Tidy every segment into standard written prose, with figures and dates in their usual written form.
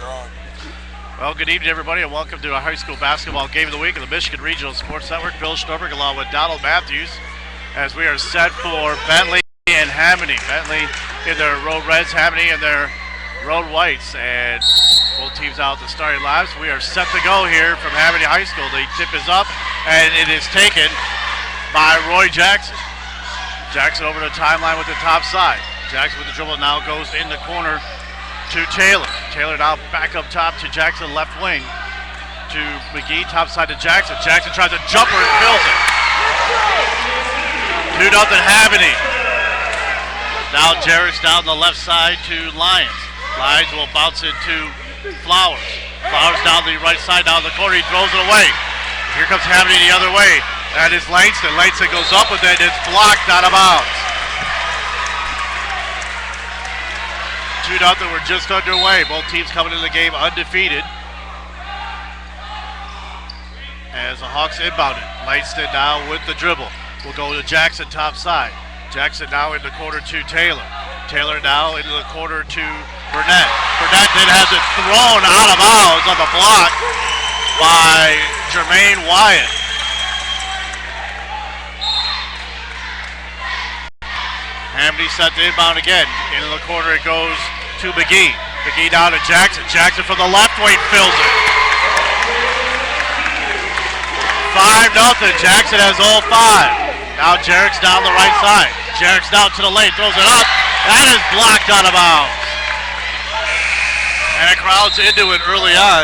Well, good evening, everybody, and welcome to our high school basketball game of the week of the Michigan Regional Sports Network. Bill Schnoberg along with Donald Matthews as we are set for Bentley and Hamady. Bentley in their road reds, Hamady in their road whites, and both teams out the starting lives. We are set to go here from Hamady High School. The tip is up, and it is taken by Roy Jackson. Jackson over the timeline with the top side. Jackson with the dribble now goes in the corner to Taylor. Taylor now back up top to Jackson, left wing to McGee, top side to Jackson. Jackson tries a jumper and fills it. 2-0 Hamady. Now Jarrett's down the left side to Lyons. Lyons will bounce it to Flowers. Flowers down the right side, down the corner, he throws it away. Here comes Hamady the other way. That is Langston. Langston goes up with it, it's blocked out of bounds. 2-0, we're just underway. Both teams coming into the game undefeated. As the Hawks inbounded. Langston now with the dribble. We'll go to Jackson top side. Jackson now in the corner to Taylor. Taylor now into the corner to Burnett. Burnett then has it thrown out of bounds on the block by Jermaine Wyatt. Hamady set to inbound again. Into the corner it goes to McGee. McGee down to Jackson. Jackson from the left wing fills it. 5-0. Jackson has all 5. Now Jarrett's down the right side. Jarrett's down to the lane, throws it up. That is blocked out of bounds. And the crowd's into it early on.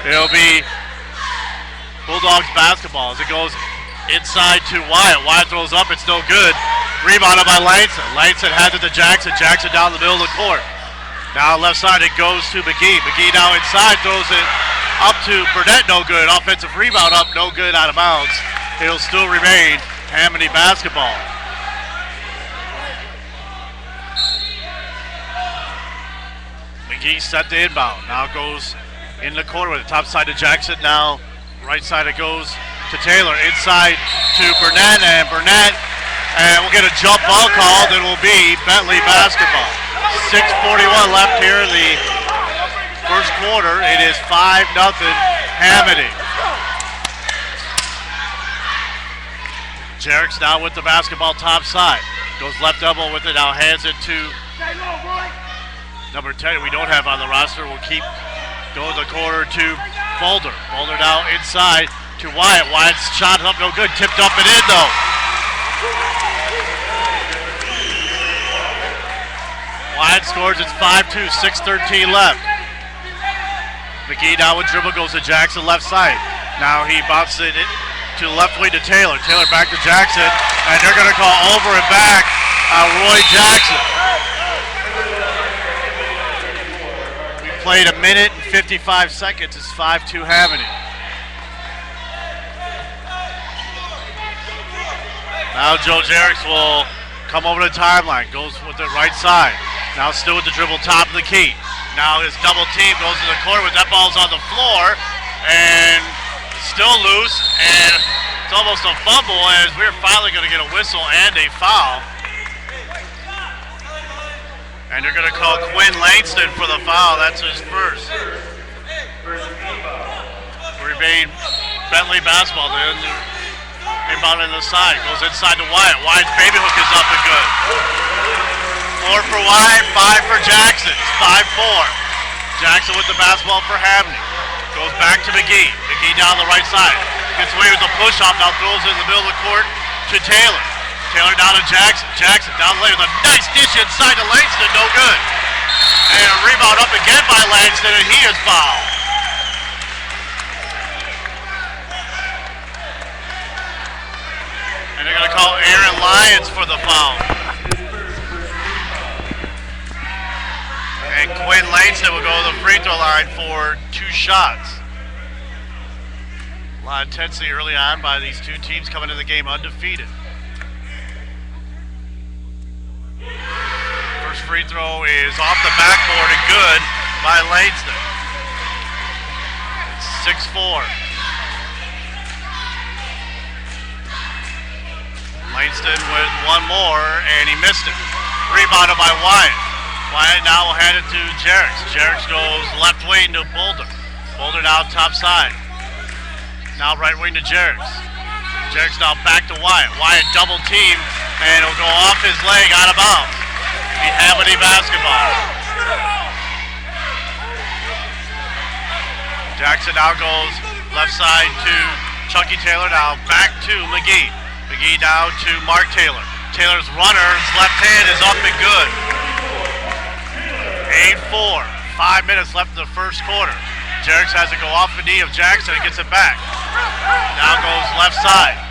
It'll be Bulldogs basketball as it goes inside to Wyatt. Wyatt throws up, it's no good. Rebounded by Langston. Langston has it to Jackson. Jackson down the middle of the court. Now left side it goes to McGee. McGee now inside, throws it up to Burnett, no good. Offensive rebound up, no good, out of bounds. It'll still remain Hamady basketball. McGee set to inbound. Now goes in the corner with the top side to Jackson. Now right side it goes to Taylor. Inside to Burnett, and Burnett, and we'll get a jump ball called. It will be Bentley basketball. 6:41 left here in the first quarter. It is 5-0 Hamady. Jarrett's now with the basketball top side. Goes left elbow with it, now hands it to number 10 we don't have on the roster. We'll keep going the corner to Boulder. Boulder now inside to Wyatt. Wyatt's shot up, no good. Tipped up and in though. Wyatt scores, it's 5-2, 6:13 left. McGee now with dribble, goes to Jackson left side. Now he bounces it to the left wing to Taylor. Taylor back to Jackson, and they're going to call over and back Roy Jackson. We played 1 minute and 55 seconds. It's 5-2 Hamady. Now Joe Jarrett's will come over the timeline, goes with the right side. Now still with the dribble top of the key. Now his double team goes to the corner with that ball's on the floor and still loose, and it's almost a fumble as we're finally going to get a whistle and a foul. And they're going to call Quinn Langston for the foul. That's his first. Remain Bentley basketball. Inbound in the side, goes inside to Wyatt. Wyatt's baby hook is up and good. 4 for Wyatt, 5 for Jackson. It's 5-4. Jackson with the basketball for Hamady. Goes back to McGee. McGee down the right side. Gets away with the push-off, now throws it in the middle of the court to Taylor. Taylor down to Jackson. Jackson down the lane with a nice dish inside to Langston, no good. And a rebound up again by Langston, and he is fouled. And they're going to call Aaron Lyons for the foul. And Quinn Langston will go to the free throw line for 2 shots. A lot of intensity early on by these two teams coming into the game undefeated. First free throw is off the backboard and good by Langston. It's 6-4. Langston with one more, and he missed it. Rebounded by Wyatt. Wyatt now will hand it to Jerix. Jerix goes left wing to Boulder. Boulder now top side. Now right wing to Jerix. Jerix now back to Wyatt. Wyatt double team, and it'll go off his leg out of bounds. The Hamady basketball. Jackson now goes left side to Chucky Taylor. Now back to McGee. McGee now to Mark Taylor. Taylor's runner's left hand is up and good. 8-4. 5 minutes left in the first quarter. Jerix has to go off the knee of Jackson and gets it back. Now goes left side.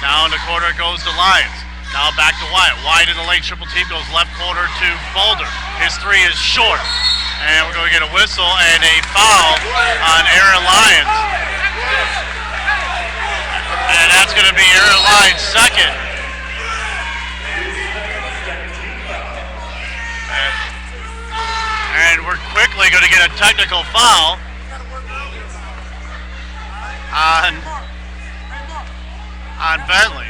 Now in the corner goes to Lyons. Now back to Wyatt. Wyatt in the lane, triple team, goes left corner to Boulder. His three is short. And we're going to get a whistle and a foul on Aaron Lyons. And that's going to be Aaron Lyons' second. And we're quickly going to get a technical foul on Bentley.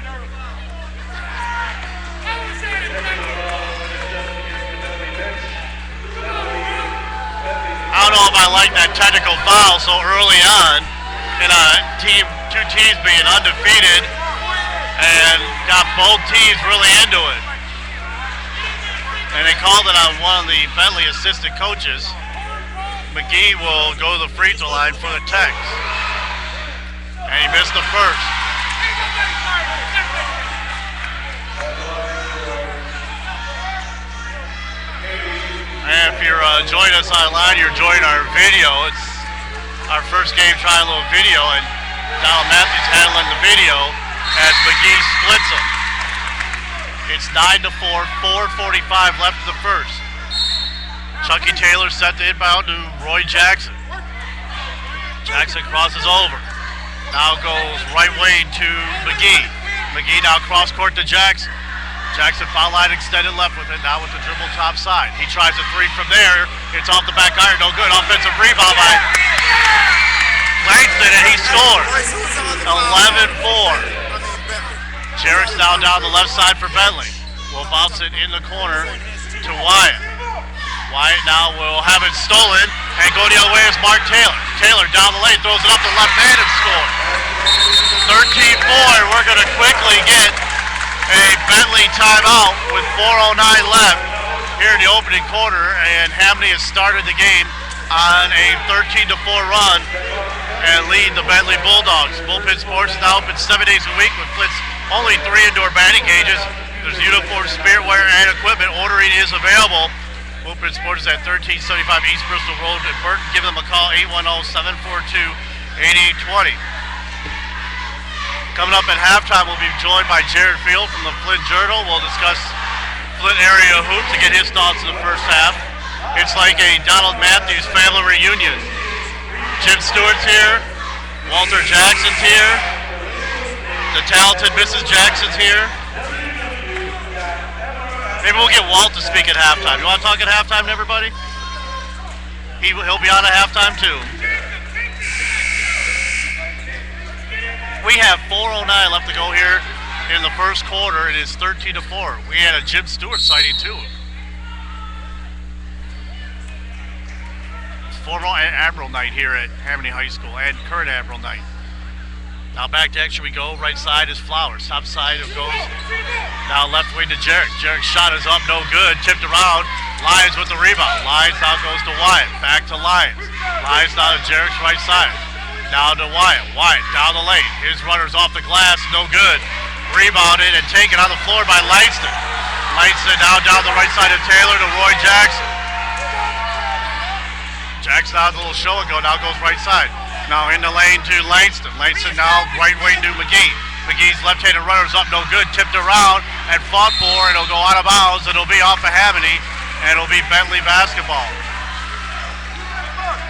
I don't know if I like that technical foul so early on in a team, two teams being undefeated and got both teams really into it. And they called it on one of the Bentley assistant coaches. McGee will go to the free throw line for the Tex. And he missed the first. And if you're joining us online, you're enjoying our video. It's our first game trying a little video, and Donald Matthews handling the video as McGee splits them. It's 9-4, 4:45 left in the first. Chucky Taylor set the inbound to Roy Jackson. Jackson crosses over. Now goes right wing to McGee. McGee now cross court to Jackson. Jackson foul line extended left with it, now with the dribble top side. He tries a three from there. It's off the back iron, no good. Offensive rebound by Langston, and he scores. 11-4. Jerix now down the left side for Bentley. Will bounce it in the corner to Wyatt. Wyatt now will have it stolen and go the other way is Mark Taylor. Taylor down the lane, throws it up the left hand and scores. 13-4. We're going to quickly get a Bentley timeout with 4:09 left here in the opening quarter, and Hamady has started the game on a 13-4 run and lead the Bentley Bulldogs. Bullpen Sports is now open 7 days a week with Flint's only 3 indoor batting cages. There's uniforms, spirit wear, and equipment. Ordering is available. Bullpen Sports is at 1375 East Bristol Road in Burton. Give them a call, 810-742-8820. Coming up at halftime, we'll be joined by Jared Field from the Flint Journal. We'll discuss Flint area hoops to get his thoughts in the first half. It's like a Donald Matthews family reunion. Jim Stewart's here. Walter Jackson's here. The talented Mrs. Jackson's here. Maybe we'll get Walt to speak at halftime. You want to talk at halftime to everybody? He'll be on at halftime too. We have 4:09 left to go here in the first quarter. It is 13-4. We had a Jim Stewart sighting too. Former Admiral night here at Hamady High School and current Admiral night. Now back to action we go. Right side is Flowers. Top side it goes. Now left wing to Jerix. Jerix shot is up, no good. Tipped around. Lyons with the rebound. Lyons now goes to Wyatt. Back to Lyons. Lyons now to Jerix right side. Now to Wyatt. Wyatt down the lane. His runner's off the glass, no good. Rebounded and taken on the floor by Langston. Langston now down the right side of Taylor to Roy Jackson. Jackson has a little show and go, now goes right side. Now in the lane to Langston. Langston now right wing to McGee. McGee's left-handed runner's up, no good. Tipped around and fought for, and it'll go out of bounds. It'll be off of Hamady, and it'll be Bentley basketball.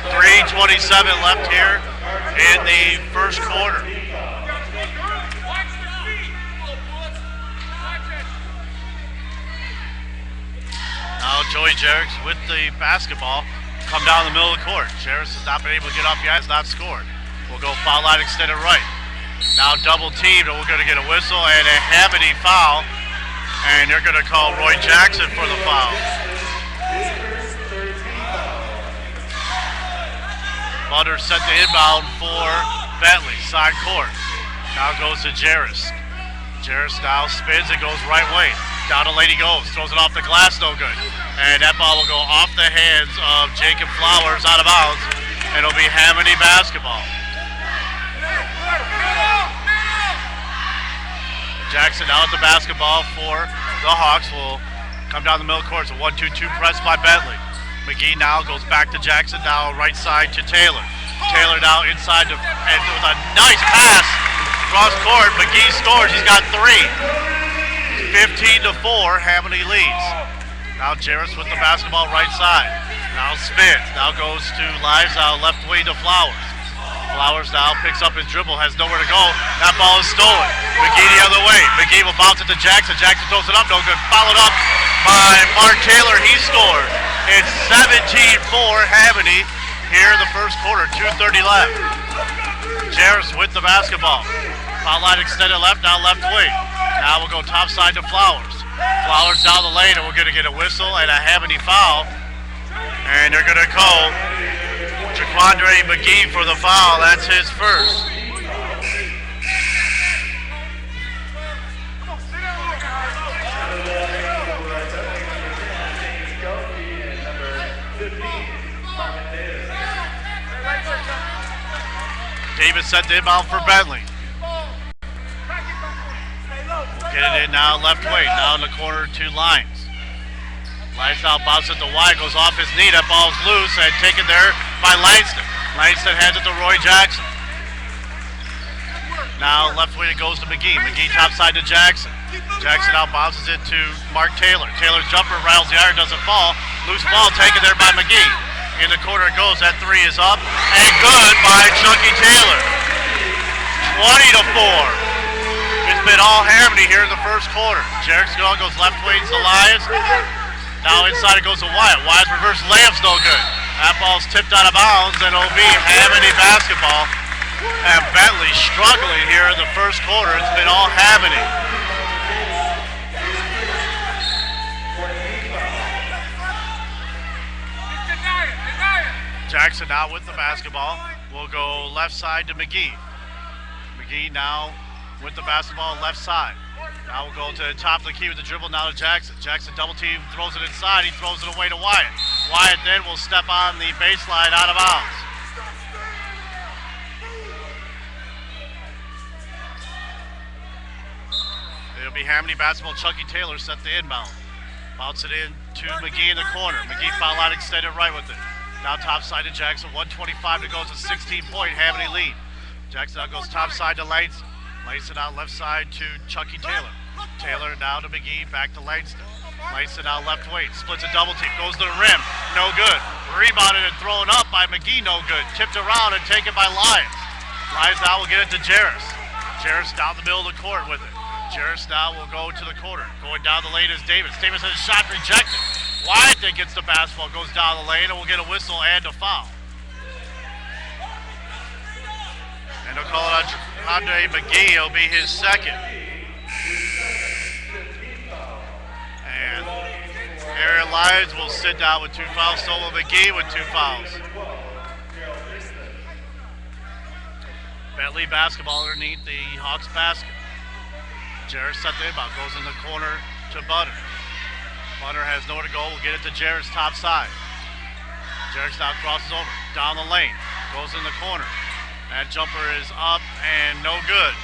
3:27 left here in the first quarter. Now Joey Jerix with the basketball. Come down the middle of the court. Jerix has not been able to get up yet, has not scored. We'll go foul line extended right. Now double teamed, and we're going to get a whistle and a Hamady foul. And they're going to call Roy Jackson for the foul. Butter set the inbound for Bentley, side court. Now goes to Jarris. Jarris now spins and goes right way. Down to Lady goes, throws it off the glass, no good. And that ball will go off the hands of Jacob Flowers, out of bounds. And it'll be Hamady basketball. Jackson now at the basketball for the Hawks. Will come down the middle court. It's a 1-2-2 press by Bentley. McGee now goes back to Jackson, now right side to Taylor. Taylor now inside to, and with a nice pass cross court. McGee scores. He's got 3. 15-4, Hamady leads. Now Jarris with the basketball right side. Now spins. Now goes to Lives out left wing to Flowers. Flowers now picks up his dribble, has nowhere to go. That ball is stolen. McGee the other way. McGee will bounce it to Jackson. Jackson throws it up, no good. Followed up by Mark Taylor. He scored. It's 17-4 Hamady here in the first quarter. 2:30 left. Jarris with the basketball. Foul line extended left, now left wing. Now we'll go top side to Flowers. Flowers down the lane, and we're going to get a whistle and a Hamady foul. And they're going to call Jaquandre McGee for the foul. That's his first. Davis set the inbound for Bentley. Get it in now left wing, now in the corner to Lyons. Lyons now bounces it to Wyatt, goes off his knee. That ball's loose and taken there by Langston. Langston hands it to Roy Jackson. Now left wing it goes to McGee. McGee top side to Jackson. Jackson now bounces it to Mark Taylor. Taylor's jumper rattles the iron, doesn't fall. Loose ball taken there by McGee. In the corner it goes. That 3 is up and good by Chucky Taylor. 20-4. It's been all Hamady here in the first quarter. Jarek Skull goes left wing to Lyons. Now inside it goes to Wyatt. Wyatt's reverse layup's no good. That ball's tipped out of bounds, and it'll be Hamady basketball. And Bentley struggling here in the first quarter. It's been all Hamady. Jackson now with the basketball. We'll go left side to McGee. McGee now with the basketball left side. Now we'll go to the top of the key with the dribble now to Jackson. Jackson double team, throws it inside. He throws it away to Wyatt. Wyatt then will step on the baseline out of bounds. It'll be Hamady basketball. Chucky Taylor set the inbound. Bounce it in to McGee in the corner. McGee foul line extended right with it. Now top side to Jackson. 1:25 to go. It's a 16-point Hamady lead. Jackson now goes top side to Langston. Langston out left side to Chucky Taylor. Taylor now to McGee, back to Langston. Langston out left wing, splits a double team, goes to the rim, no good. Rebounded and thrown up by McGee, no good. Tipped around and taken by Lyons. Lyons now will get it to Jarris. Jarris down the middle of the court with it. Jarris now will go to the corner. Going down the lane is Davis. Davis has a shot rejected. Wyatt then gets the basketball, goes down the lane, and we'll get a whistle and a foul. And they'll call it on Jaquandre McGee. It'll be his second. And Aaron Lyons will sit down with 2 fouls. So will McGee with 2 fouls. Bentley basketball underneath the Hawks basket. Jarris set the inbound. Goes in the corner to Butter. Butter has nowhere to go. We'll get it to Jarris top side. Jarris now crosses over. Down the lane. Goes in the corner. That jumper is up and no good.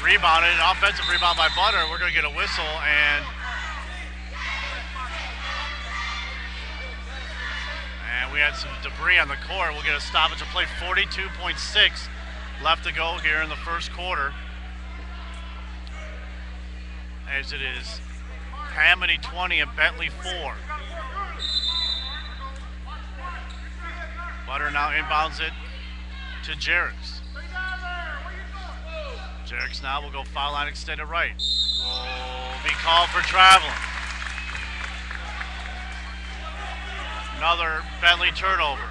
Rebounded, an offensive rebound by Butter. We're going to get a whistle and we had some debris on the court. We'll get a stoppage of play. 42.6 left to go here in the first quarter. As it is Hamady 20 and Bentley 4. Butter now inbounds it to Jarris. Jarris now will go foul line extended right. Will be called for traveling. Another Bentley turnover.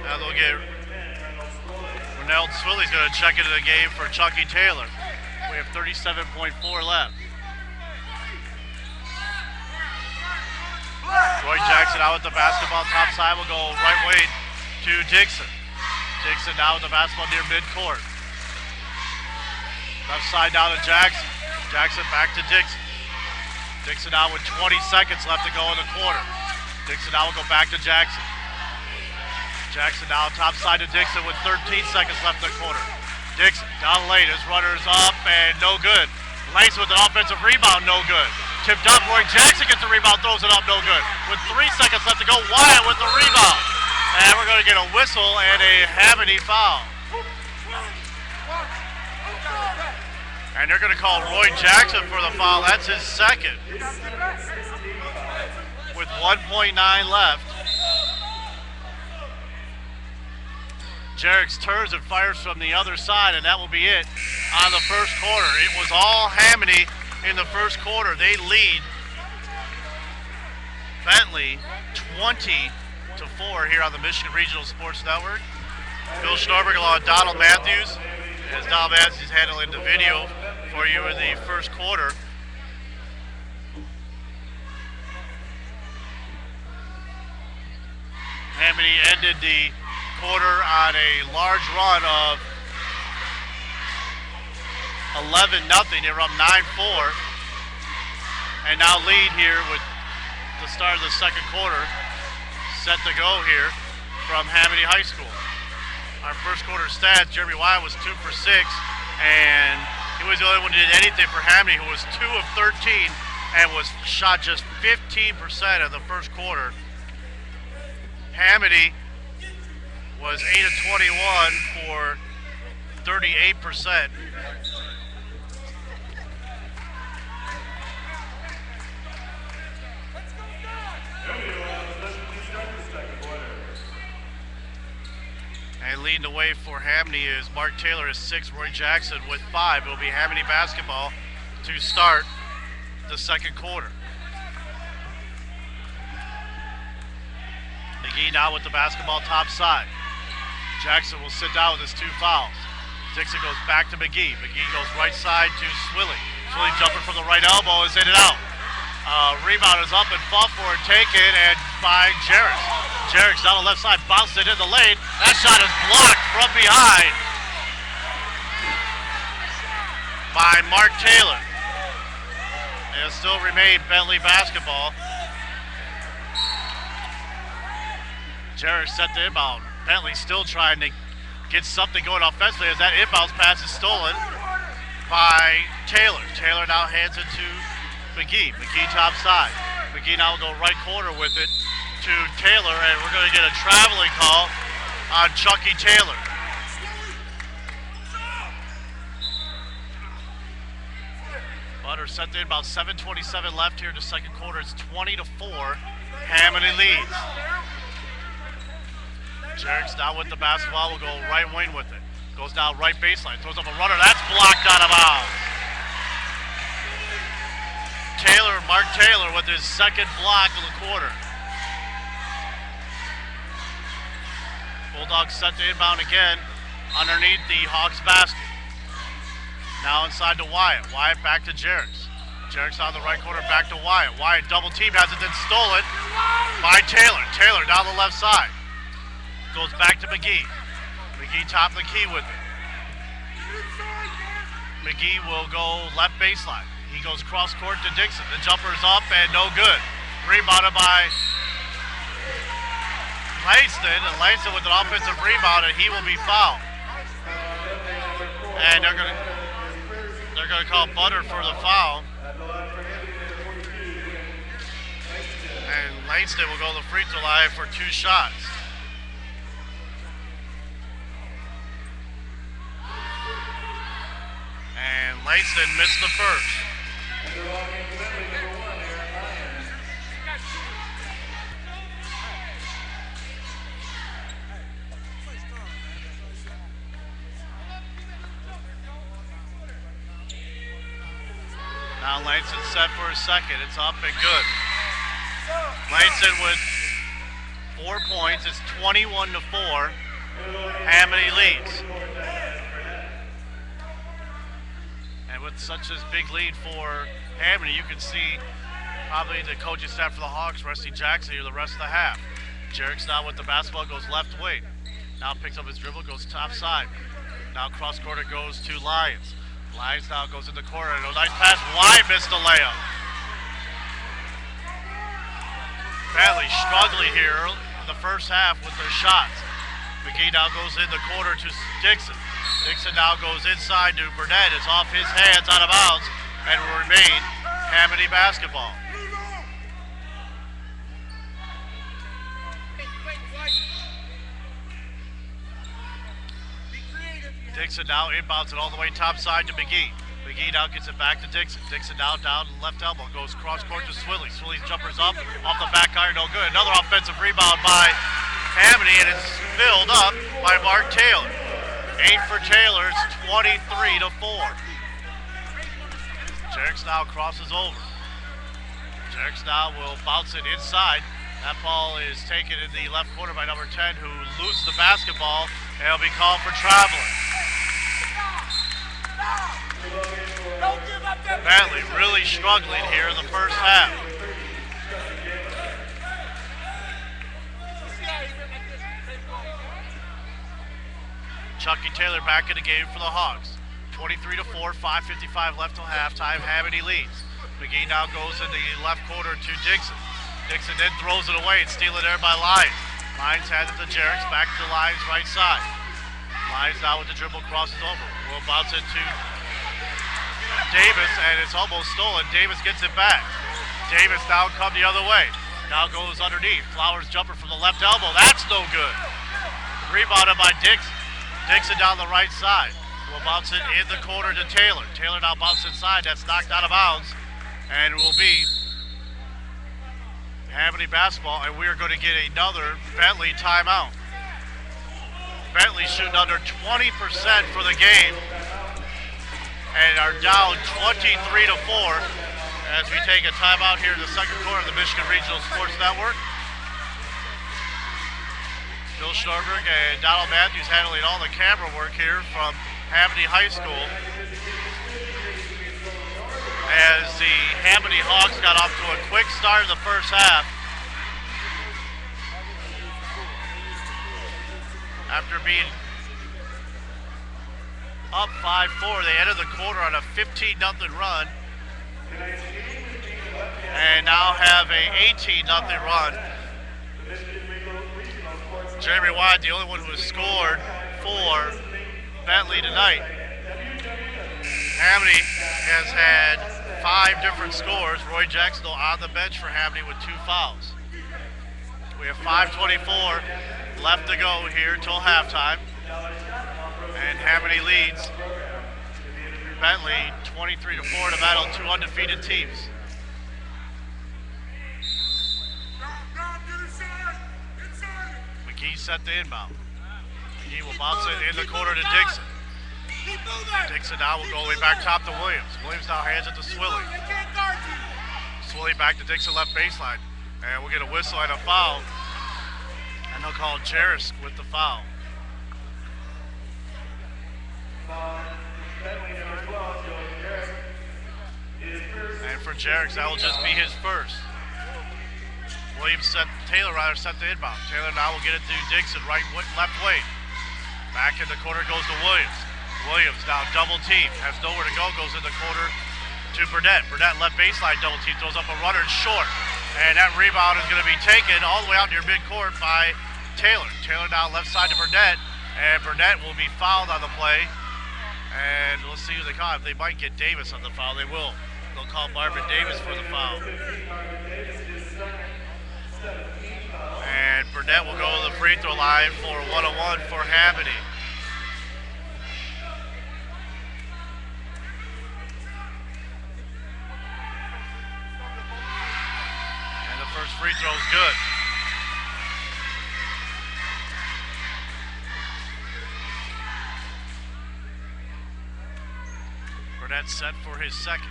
Now they'll get Ronald Swilley's going to check into the game for Chucky Taylor. We have 37.4 left. Roy Jackson out with the basketball top side will go right wing to Dixon. Dixon now with the basketball near midcourt. Left side down to Jackson. Jackson back to Dixon. Dixon now with 20 seconds left to go in the quarter. Dixon now will go back to Jackson. Jackson now top side to Dixon with 13 seconds left in the quarter. Dixon down late, his runner's up and no good. Lace with an offensive rebound, no good. Tipped up, Roy Jackson gets the rebound, throws it up, no good. With 3 seconds left to go, Wyatt with the rebound. And we're going to get a whistle and a Hamady foul. And they're going to call Roy Jackson for the foul. That's his second. With 1.9 left. Jerix turns and fires from the other side, and that will be it on the first quarter. It was all Hamady in the first quarter. They lead Bentley 20-4 here on the Michigan Regional Sports Network. Bill Schnorberg along with Donald Matthews. As Donald Matthews is handling the video for you in the first quarter. Hamady ended the quarter on a large run of 11-0. They were up 9-4. And now lead here with the start of the second quarter. Set to go here from Hamady High School. Our first quarter stats, Jeremy Wyatt was 2 for 6, and he was the only one who did anything for Hamady, who was 2 of 13 and was shot just 15% of the first quarter. Hamady was 8 of 21 for 38%. And leading the way for Hamady is Mark Taylor is 6, Roy Jackson with 5. It will be Hamady basketball to start the second quarter. McGee now with the basketball top side. Jackson will sit down with his 2 fouls. Dixon goes back to McGee. McGee goes right side to Swilley. Swilley jumping from the right elbow is in and out. Rebound is up and fought for and taken and by Jerix. Jerix down the left side, bounced it in the lane. That shot is blocked from behind by Mark Taylor. It'll still remain Bentley basketball. Jerix set the inbound. Bentley still trying to get something going offensively as that inbound pass is stolen by Taylor. Taylor now hands it to McGee. McGee top side. McGee now will go right corner with it to Taylor, and we're going to get a traveling call on Chucky Taylor. Butter set in about 7:27 left here in the second quarter. It's 20-4. Hamady leads. Jerix now with the basketball will go right wing with it. Goes down right baseline. Throws up a runner. That's blocked out of bounds. Taylor, Mark Taylor with his second block of the quarter. Bulldogs set the inbound again underneath the Hawks basket. Now inside to Wyatt. Wyatt back to Jerix. Jerix on the right corner back to Wyatt. Wyatt double team has it then stolen by Taylor. Taylor down the left side. Goes back to McGee. McGee top of the key with it. McGee will go left baseline. He goes cross court to Dixon. The jumper's up and no good. Rebounded by Langston, and Langston with an offensive rebound, and he will be fouled. And they're gonna call Butter for the foul. And Langston will go to the free throw line for 2 shots. And Langston missed the first. Now Langston set for a second. It's up and good. Langston with 4 points. It's 21-4. Hamady leads. And with such a big lead for Hamady, you can see probably the coaching staff for the Hawks resting Jackson here the rest of the half. Jarrett's now with the basketball, goes left wing. Now picks up his dribble, goes top side. Now cross court it goes to Lyons. Lyons now goes in the corner. A nice pass, wide, missed the layup. Bentley struggling here in the first half with their shots. McGee now goes in the corner to Dixon. Dixon now goes inside to Burnett. It's off his hands, out of bounds, and will remain Hamady basketball. Dixon now inbounds it all the way top side to McGee. McGee now gets it back to Dixon. Dixon now down left elbow, goes cross court to Swilly. Swilly's jumpers up, off the back iron, no good. Another offensive rebound by Hamady, and it's filled up by Mark Taylor. 8 for Taylor, it's 23-4. Jarrett's now crosses over. Jarrett's now will bounce it inside. That ball is taken in the left corner by number 10, who loses the basketball, and it'll be called for traveling. Bentley really struggling here in the first half. Chucky Taylor back in the game for the Hawks. 23-4, 5:55 left till halftime. Hamady leads. McGee now goes in the left corner to Dixon. Dixon then throws it away and stealing there by Lyons. Lyons has it to Jarrett's, back to Lyons right side. Lyons now with the dribble, crosses over. Will bounce it to Davis, and it's almost stolen. Davis gets it back. Davis now come the other way. Now goes underneath. Flowers jumper from the left elbow. That's no good. Rebounded by Dixon. Dixon down the right side. Will bounce it in the corner to Taylor. Taylor now bounces inside. That's knocked out of bounds. And it will be Hamady basketball, and we are going to get another Bentley timeout. Bentley shooting under 20% for the game and are down 23-4 as we take a timeout here in the second quarter of the Michigan Regional Sports Network. Bill Schnorberg and Donald Matthews handling all the camera work here from Hamady High School as the Hamady Hawks got off to a quick start in the first half. After being up 5-4, they ended the quarter on a 15-0 run and now have a 18-0 run. Jeremy Wyatt, the only one who has scored for Bentley tonight. Hamady has had 5 different scores. Roy Jackson on the bench for Hamady with 2 fouls. We have 5:24 left to go here till halftime. And Hamady leads Bentley 23-4 to battle 2 undefeated teams. McGee set the inbound. McGee will bounce it in the corner to Dixon. Dixon now will go way back top to Williams. Williams now hands it to Swilly. Swilly back to Dixon left baseline. And we'll get a whistle and a foul. And they'll call Jarrett with the foul. And for Jarrett, that will just be his first. Williams Taylor set the inbound. Taylor now will get it to Dixon, left wing. Back in the corner goes to Williams. Williams now double team, has nowhere to go, goes in the corner to Burnett. Burnett left baseline double team, throws up a runner, it's short. And that rebound is going to be taken all the way out near midcourt by Taylor. Taylor now left side to Burnett, and Burnett will be fouled on the play. And we'll see who they call. If they might get Davis on the foul, they will. They'll call Marvin Davis for the foul. And Burnett will go to the free throw line for 101 for Hamady. And the first free throw is good. Burnett set for his second.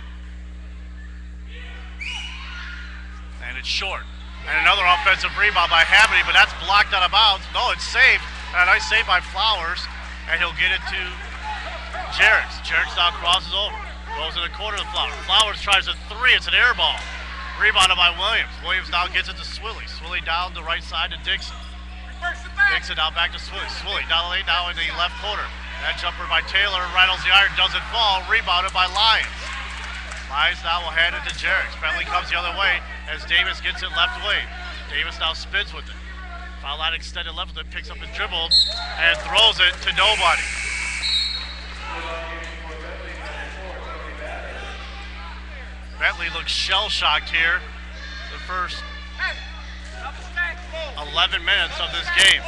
And it's short. And another offensive rebound by Hamady, but that's blocked out of bounds. No, it's saved. A nice save by Flowers, and he'll get it to Jerks. Jerks now crosses over. Goes in the corner of Flowers. Flowers tries a three. It's an air ball. Rebounded by Williams. Williams now gets it to Swilly. Swilly down the right side to Dixon. Dixon now back to Swilly. Swilly down the lane now in the left corner. That jumper by Taylor rattles the iron. Doesn't fall. Rebounded by Lyons. Lyons now will hand it to Jerks. Bentley comes the other way as Davis gets it left wing. Davis now spins with it. Foul line extended left with it. Picks up his dribble and throws it to nobody. Bentley looks shell-shocked here the first 11 minutes of this game.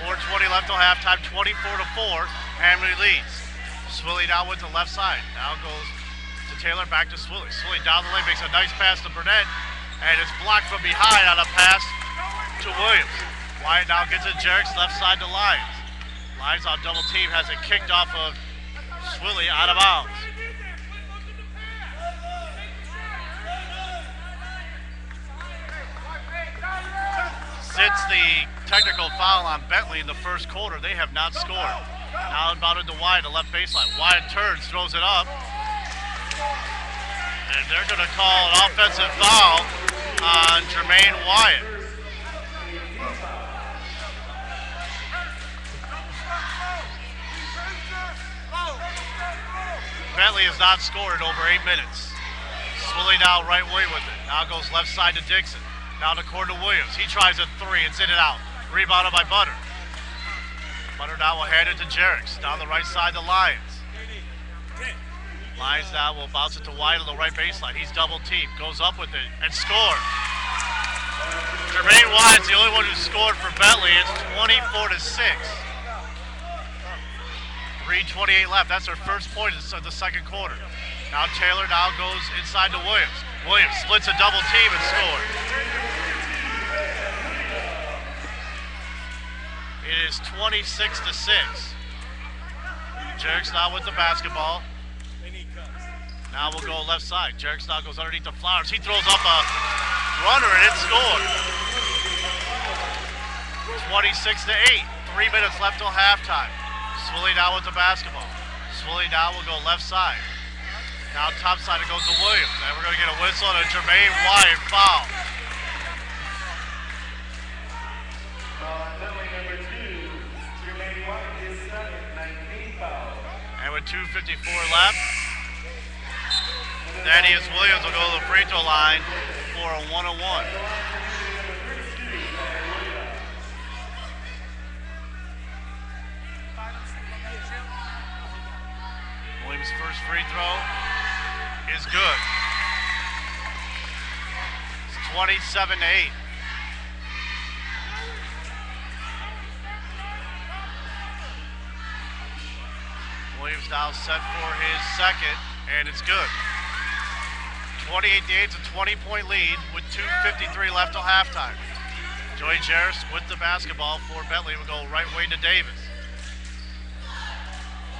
4:20 left till halftime, 24-4. Hamady leads. Swilly now with the left side. Now goes to Taylor, back to Swilly. Swilly down the lane, makes a nice pass to Burnett, and it's blocked from behind on a pass to Williams. Wyatt now gets it Jerks, left side to Lyons. Lyons on double team, has it kicked off of Swilly out of bounds. Since the technical foul on Bentley in the first quarter, they have not scored. Now inbounded to Wyatt, the left baseline. Wyatt turns, throws it up. And they're going to call an offensive foul on Jermaine Wyatt. Bentley has not scored in over 8 minutes. Swilly now right way with it. Now goes left side to Dixon. Now to corner to Williams. He tries a three. It's in and out. Rebounded by Butter. Butter now will hand it to Jerks. Down the right side to Lyons. Lyons now will bounce it to White on the right baseline. He's double teamed. Goes up with it and scores. Jermaine Wyatt's the only one who scored for Bentley. It's 24-6. 3:28 left. That's their first point of the second quarter. Now Taylor now goes inside to Williams. Williams splits a double team and scores. It is 26-6. Jerks now with the basketball. Now we'll go left side. Jerks now goes underneath the Flowers. He throws up a runner and it's scored. 26-8. 3 minutes left till halftime. Swilly now with the basketball. Swilly now will go left side. Now top side it goes to Williams. And we're going to get a whistle and a Jermaine Wyatt foul. And with 2:54 left, Thaddeus Williams will go to the free throw line for a 1-on-1. Williams' first free throw is good. It's 27-8. Williams now set for his second, and it's good. 28-8, it's a 20-point lead with 2:53 left till halftime. Joey Jarris with the basketball for Bentley will go right wing to Davis.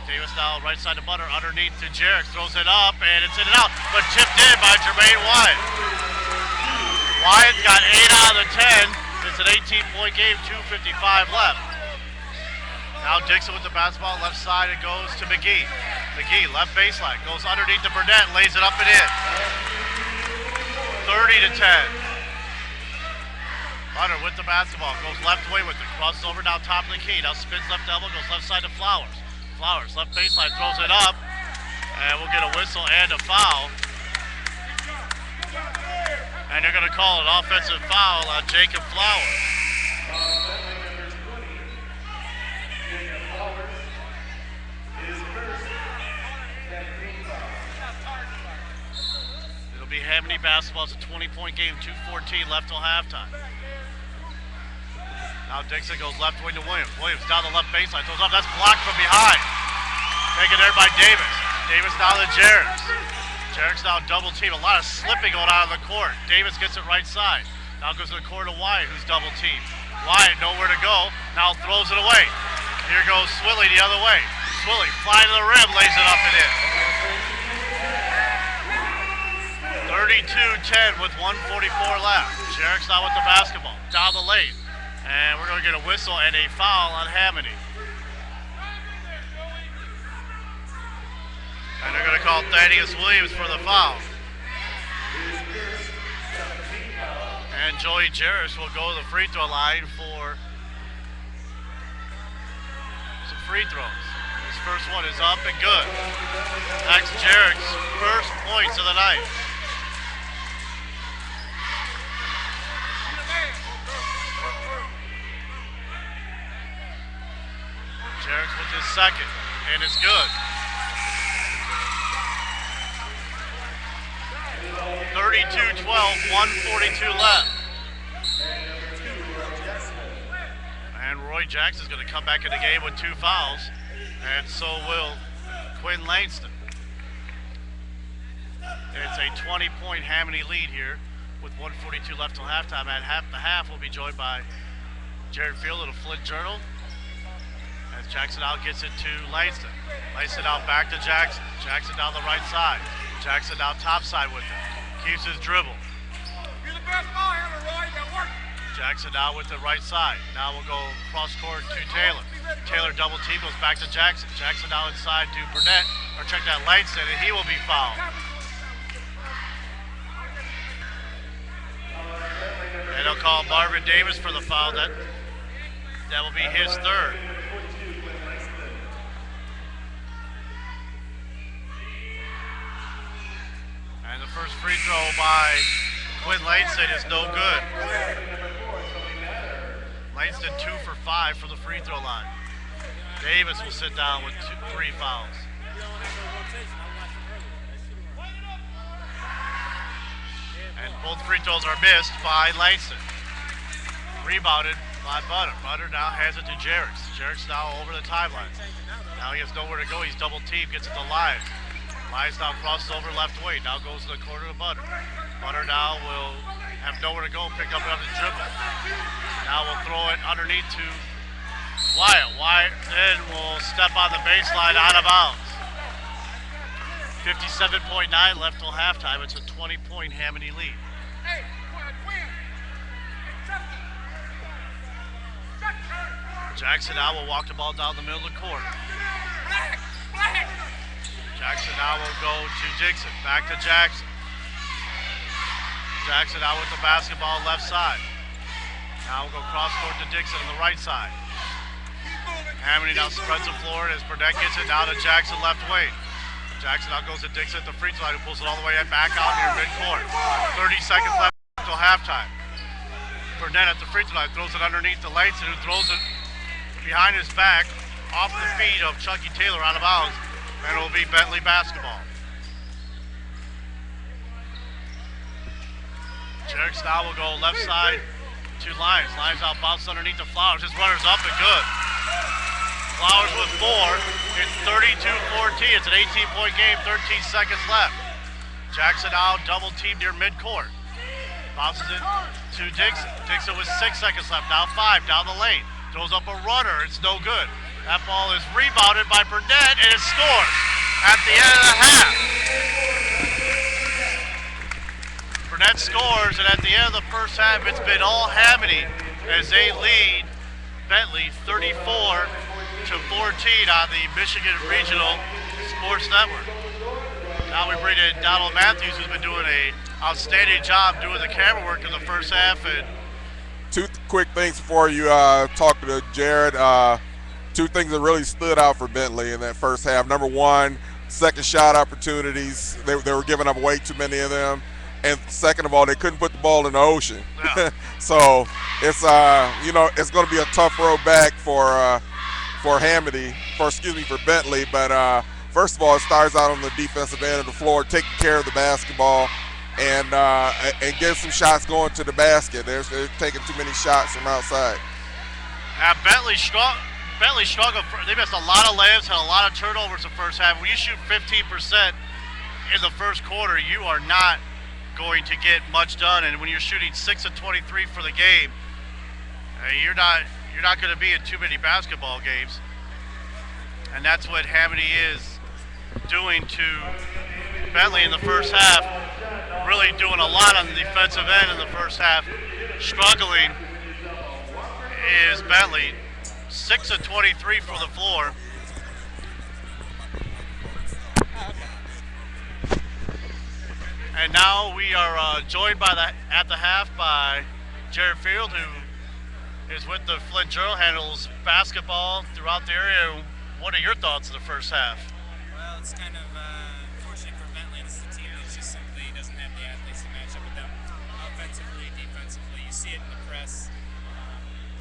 Davis now right side to Butter, underneath to Jarris, throws it up, and it's in and out, but tipped in by Jermaine Wyatt. Wyatt's got 8 out of the 10. It's an 18-point game, 2:55 left. Now Dixon with the basketball, left side, it goes to McGee. McGee, left baseline, goes underneath to Burnett, lays it up and in. 30-10. Butter with the basketball, goes left way with it, crosses over now top of the key, now spins left elbow, goes left side to Flowers. Flowers, left baseline, throws it up, and we'll get a whistle and a foul. And they're going to call an offensive foul on Jacob Flowers. It'll be Hamady basketball. It's a 20-point game, 2:14 left till halftime. Now Dixon goes left wing to Williams. Williams down the left baseline, throws up. That's blocked from behind. Taken there by Davis. Davis down to Jarris. Jarris now double team. A lot of slipping going on in the court. Davis gets it right side. Now goes to the court to Wyatt, who's double teamed. Wyatt nowhere to go. Now throws it away. Here goes Swilly the other way. Swilly flying to the rim, lays it up and in. 32-10 with 1:44 left. Jarris now with the basketball. Down the lane. And we're going to get a whistle and a foul on Hamady. And they're going to call Thaddeus Williams for the foul. And Joey Jarris will go to the free throw line for some free throws. His first one is up and good. That's Jarrett's first points of the night. Jarrett's with his second, and it's good. 32-12, 1:42 left. And Roy Jackson's going to come back in the game with 2 fouls, and so will Quinn Langston. It's a 20-point Hamady lead here with 1:42 left till halftime. At the half, we'll be joined by Jared Field of the Flint Journal. As Jackson out gets it to Langston. Langston out back to Jackson. Jackson down the right side. Jackson down top side with it. Keeps his dribble. You're the best ball handler, Roy. That works. Jackson now with the right side. Now we'll go cross court to Taylor. Taylor double team goes back to Jackson. Jackson now inside to Burnett. Or check that Langston, and he will be fouled. And they'll call Marvin Davis for the foul. That will be his third. And the first free throw by Quinn Langston is no good. Langston 2 for 5 for the free throw line. Davis will sit down with 3 fouls. And both free throws are missed by Langston. Rebounded by Butter. Butter now hands it to Jarrett. Jarrett's now over the timeline. Now he has nowhere to go. He's double teamed, gets it to Lyons. Lyons now crosses over left wing. Now goes to the corner of Butter. Butter now will have nowhere to go, pick up another dribble. Now we'll throw it underneath to Wyatt. Wyatt then will step on the baseline out of bounds. 57.9 left till halftime. It's a 20-point Hamady lead. Jackson now will walk the ball down the middle of the court. Jackson now will go to Dixon. Back to Jackson. Jackson now with the basketball left side. Now we'll go cross court to Dixon on the right side. Hamady now spreads the floor as Burnett gets it down to Jackson left wing. Jackson now goes to Dixon at the free throw line, who pulls it all the way back out near midcourt. 30 seconds left until halftime. Burnett at the free throw line throws it underneath to Langston, who throws it behind his back off the feet of Chucky Taylor out of bounds, and it will be Bentley basketball. Jerks now will go left side to Lyons. Lyons out bounces underneath the Flowers. His runner's up and good. Flowers with 4. It's 32-14. It's an 18-point game, 13 seconds left. Jackson now double teamed near midcourt. Bounces it to Dixon. Dixon with 6 seconds left. Now 5 down the lane. Throws up a runner. It's no good. That ball is rebounded by Burnett, and it scores at the end of the half. Burnett scores, and at the end of the first half, it's been all Hamady as they lead Bentley 34-14 on the Michigan Regional Sports Network. Now we bring in Donald Matthews, who's been doing an outstanding job doing the camera work in the first half. And 2 quick things before you talk to Jared. 2 things that really stood out for Bentley in that first half. Number 1, second shot opportunities. They were giving up way too many of them. And second of all, they couldn't put the ball in the ocean. Yeah. So it's it's going to be a tough road back for Hamady, for Bentley. But first of all, it starts out on the defensive end of the floor, taking care of the basketball, and get some shots going to the basket. They're taking too many shots from outside. Bentley struggled. They missed a lot of layups, had a lot of turnovers the first half. When you shoot 15% in the first quarter, you are not going to get much done. And when you're shooting 6 of 23 for the game, you're not going to be in too many basketball games. And that's what Hamady is doing to Bentley in the first half. Really doing a lot on the defensive end in the first half, struggling is Bentley. 6 of 23 from the floor. And now we are joined at the half by Jared Field, who is with the Flint Journal, handles basketball throughout the area. What are your thoughts of the first half? Well, it's kind of unfortunate for Bentley. This is a team that just simply doesn't have the athletes to match up with them. Offensively, defensively, you see it in the press.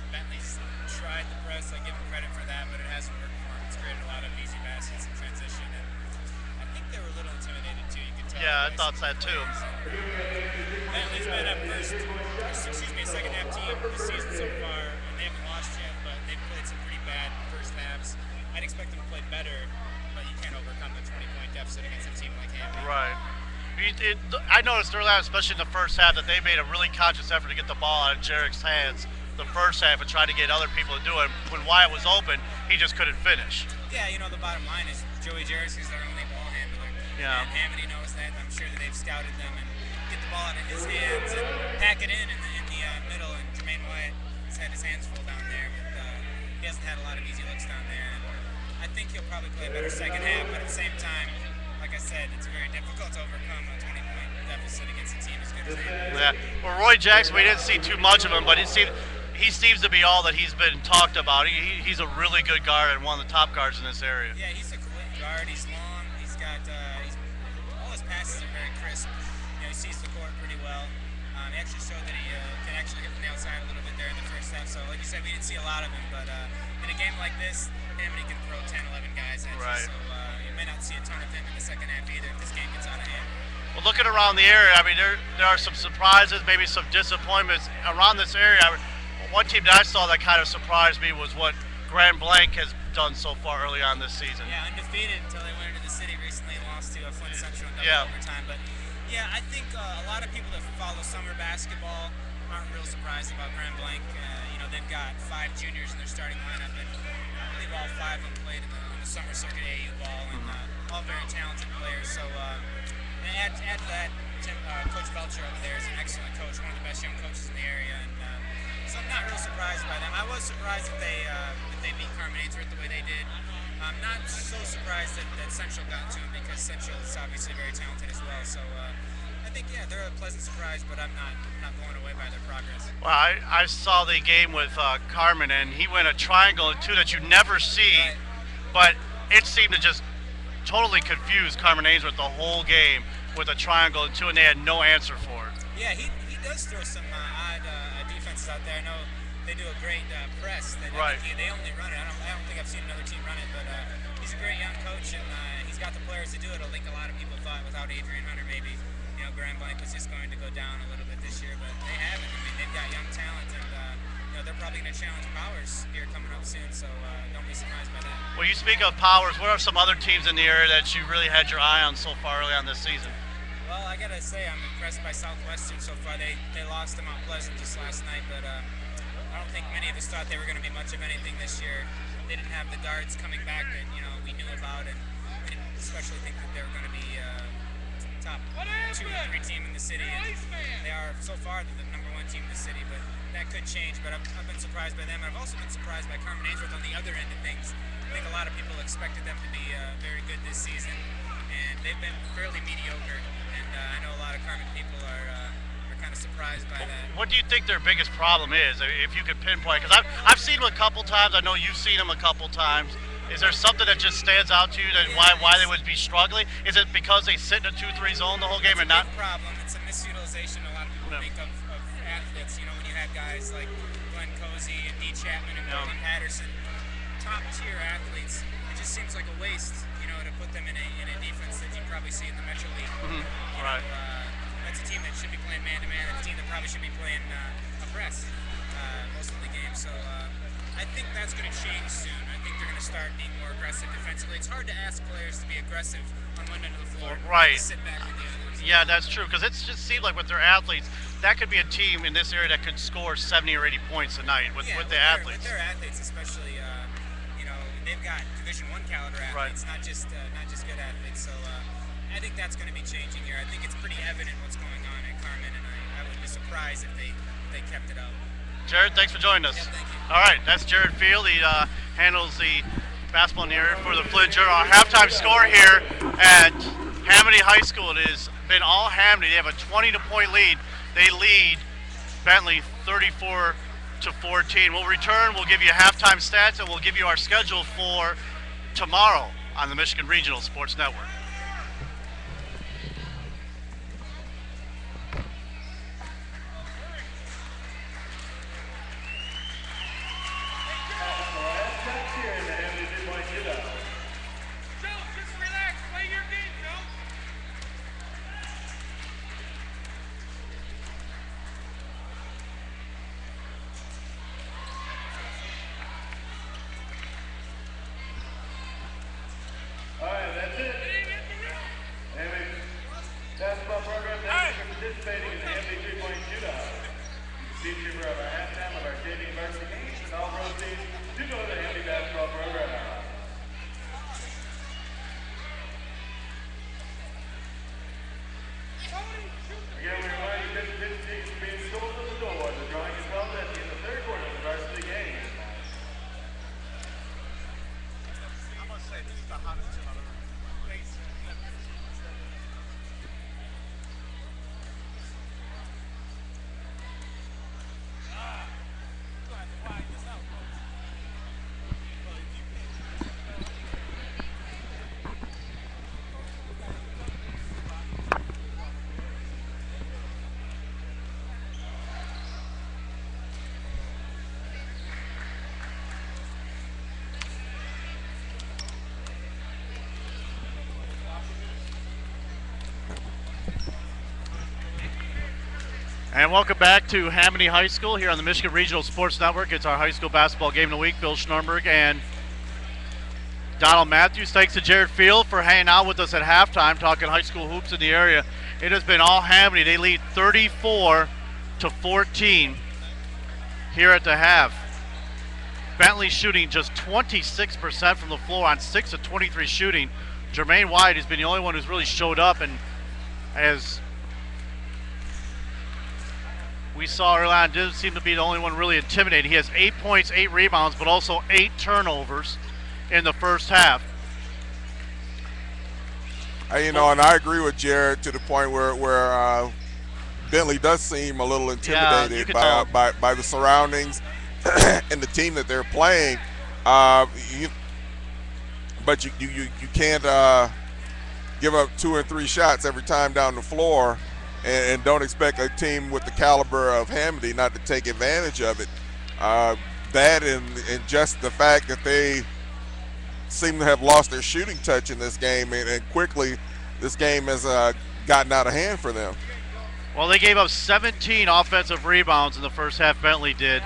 Bentley's tried the press. I give them credit for that, but it hasn't worked for them. It's created a lot of easy baskets in transition, and I think they were a little intimidated too. You can tell. Yeah, I thought that too. Bentley's been a second half team this season so far, and they haven't lost yet, but they've played some pretty bad first halves. I'd expect them to play better, but you can't overcome the 20-point deficit against a team like Hamady. Right. I noticed early on, especially in the first half, that they made a really conscious effort to get the ball out of Jarek's hands the first half and tried to get other people to do it. When Wyatt was open, he just couldn't finish. Yeah, you know, the bottom line is Joey Jarrett's is their only ball handler. Yeah. And Hamady knows that. I'm sure that they've scouted them and get the ball out of his hands and pack it in the middle. And Jermaine Wyatt has had his hands full down there, but he hasn't had a lot of easy looks down there. And I think he'll probably play a better second half, but at the same time, like I said, it's very difficult to overcome a 20-point deficit against a team as good as Hamady. Yeah. Well, Roy Jackson, we didn't see too much of him, but he seems to be all that he's been talked about. He's a really good guard and one of the top guards in this area. Yeah, he's a great guard. He's long. He's got all his passes are very crisp. You know, he sees the court pretty well. He actually showed that he can actually hit from the outside a little bit there in the first half. So, like you said, we didn't see a lot of him, but in a game like this, Hamady can throw 10, 11 guys at Right. you. So you may not see a ton of him in the second half either if this game gets out of hand. Well, looking around the area, I mean, there are some surprises, maybe some disappointments around this area. One team that I saw that kind of surprised me was what Grand Blanc has done so far early on this season. Yeah, undefeated until they went into the city recently and lost to Flint Central in Yeah. overtime. But yeah, I think a lot of people that follow summer basketball aren't real surprised about Grand Blanc. You know, they've got 5 juniors in their starting lineup, and I believe all 5 of them played on the summer circuit AU ball, and all very talented players. So, and add to that, Coach Belcher over there is an excellent coach, one of the best young coaches in the area, and so I'm not real surprised by them. I was surprised that they beat Carmen Ainsworth the way they did. I'm not so surprised that Central got to them because Central is obviously very talented as well. So I think, yeah, they're a pleasant surprise, but I'm not blown away by their progress. Well, I saw the game with Carmen, and he went a triangle and 2 that you never see, Right. but it seemed to just totally confuse Carmen Ainsworth the whole game with a triangle and 2, and they had no answer for it. Yeah, he does throw some odd defenses out there. I know they do a great press. Right. They only run it. I don't think I've seen another team run it, but he's a great young coach, and he's got the players to do it. I think a lot of people thought without Adrian Hunter, maybe Grand Blanc was just going to go down a little bit this year, but they haven't. I mean, they've got young talent, and they're probably going to challenge Powers here coming up soon. So don't be surprised by that. Well, you speak of Powers. What are some other teams in the area that you really had your eye on so far early on this season? Well, I gotta say I'm impressed by Southwestern so far. They lost to Mount Pleasant just last night, but I don't think many of us thought they were going to be much of anything this year. They didn't have the guards coming back that we knew about, and we didn't especially think that they were going to be top 2 or 3 team in the city. And they are so far the number 1 team in the city, but that could change. But I've been surprised by them. I've also been surprised by Carmen Ainsworth on the other end of things. I think a lot of people expected them to be very good this season, and they've been fairly mediocre. And I know a lot of Carmen people are kind of surprised by that. What do you think their biggest problem is, if you could pinpoint? Because I've seen them a couple times. I know you've seen them a couple times. Is there something that just stands out to you that why they would be struggling? Is it because they sit in a 2-3 zone the whole game and not? It's a big problem. It's a misutilization a lot of people think of athletes. When you have guys like Glenn Cozy and D. Chapman and Gordon Patterson, top tier athletes, it just seems like a waste, to put them in a defense that you probably see in the Metro League. Right. That's a team that should be playing man-to-man. That's a team that probably should be playing a press most of the game. So I think that's going to change soon. I think they're going to start being more aggressive defensively. It's hard to ask players to be aggressive on one end of the floor. Right. To sit back with the others. Yeah, that's true. Because it just seems like with their athletes, that could be a team in this area that could score 70 or 80 points a night with the athletes. With their athletes, especially, they've got Division I caliber athletes, not just good athletes. So I think that's going to be changing here. I think it's pretty evident what's going on at Carmen, and I wouldn't be surprised if they kept it up. Jared, thanks for joining us. Thank you. All right, that's Jared Field. He handles the basketball in the area for the Flint Journal. Our halftime score here at Hamady High School, it has been all Hamady. They have a 20-point lead. They lead Bentley 34-14. We'll return. We'll give you halftime stats, and we'll give you our schedule for tomorrow on the Michigan Regional Sports Network. Joe, just relax. Play your game, Joe. All right, that's it. Hamady basketball program, thank you for participating in the Hamady three-point shootout. Feature of our halftime of our JV varsity games, and all proceeds do go to the Hamady basketball program. Again, we remind you that this tickets are being sold at the door. The drawing is held at the end of the third quarter of the varsity game. And welcome back to Hamady High School here on the Michigan Regional Sports Network. It's our high school basketball game of the week. Bill Schnorberg and Donald Matthews. Thanks to Jared Field for hanging out with us at halftime, talking high school hoops in the area. It has been all Hamady. They lead 34-14 here at the half. Bentley shooting just 26% from the floor on 6 of 23 shooting. Jermaine White has been the only one who's really showed up, and as we saw early on, didn't seem to be the only one really intimidating. He has 8 points, 8 rebounds, but also 8 turnovers in the first half. And I agree with Jared to the point where Bentley does seem a little intimidated by the surroundings and the team that they're playing. But you can't give up 2 or 3 shots every time down the floor. And don't expect a team with the caliber of Hamady not to take advantage of it. That and just the fact that they seem to have lost their shooting touch in this game, and quickly this game has gotten out of hand for them. Well, they gave up 17 offensive rebounds in the first half, Bentley did.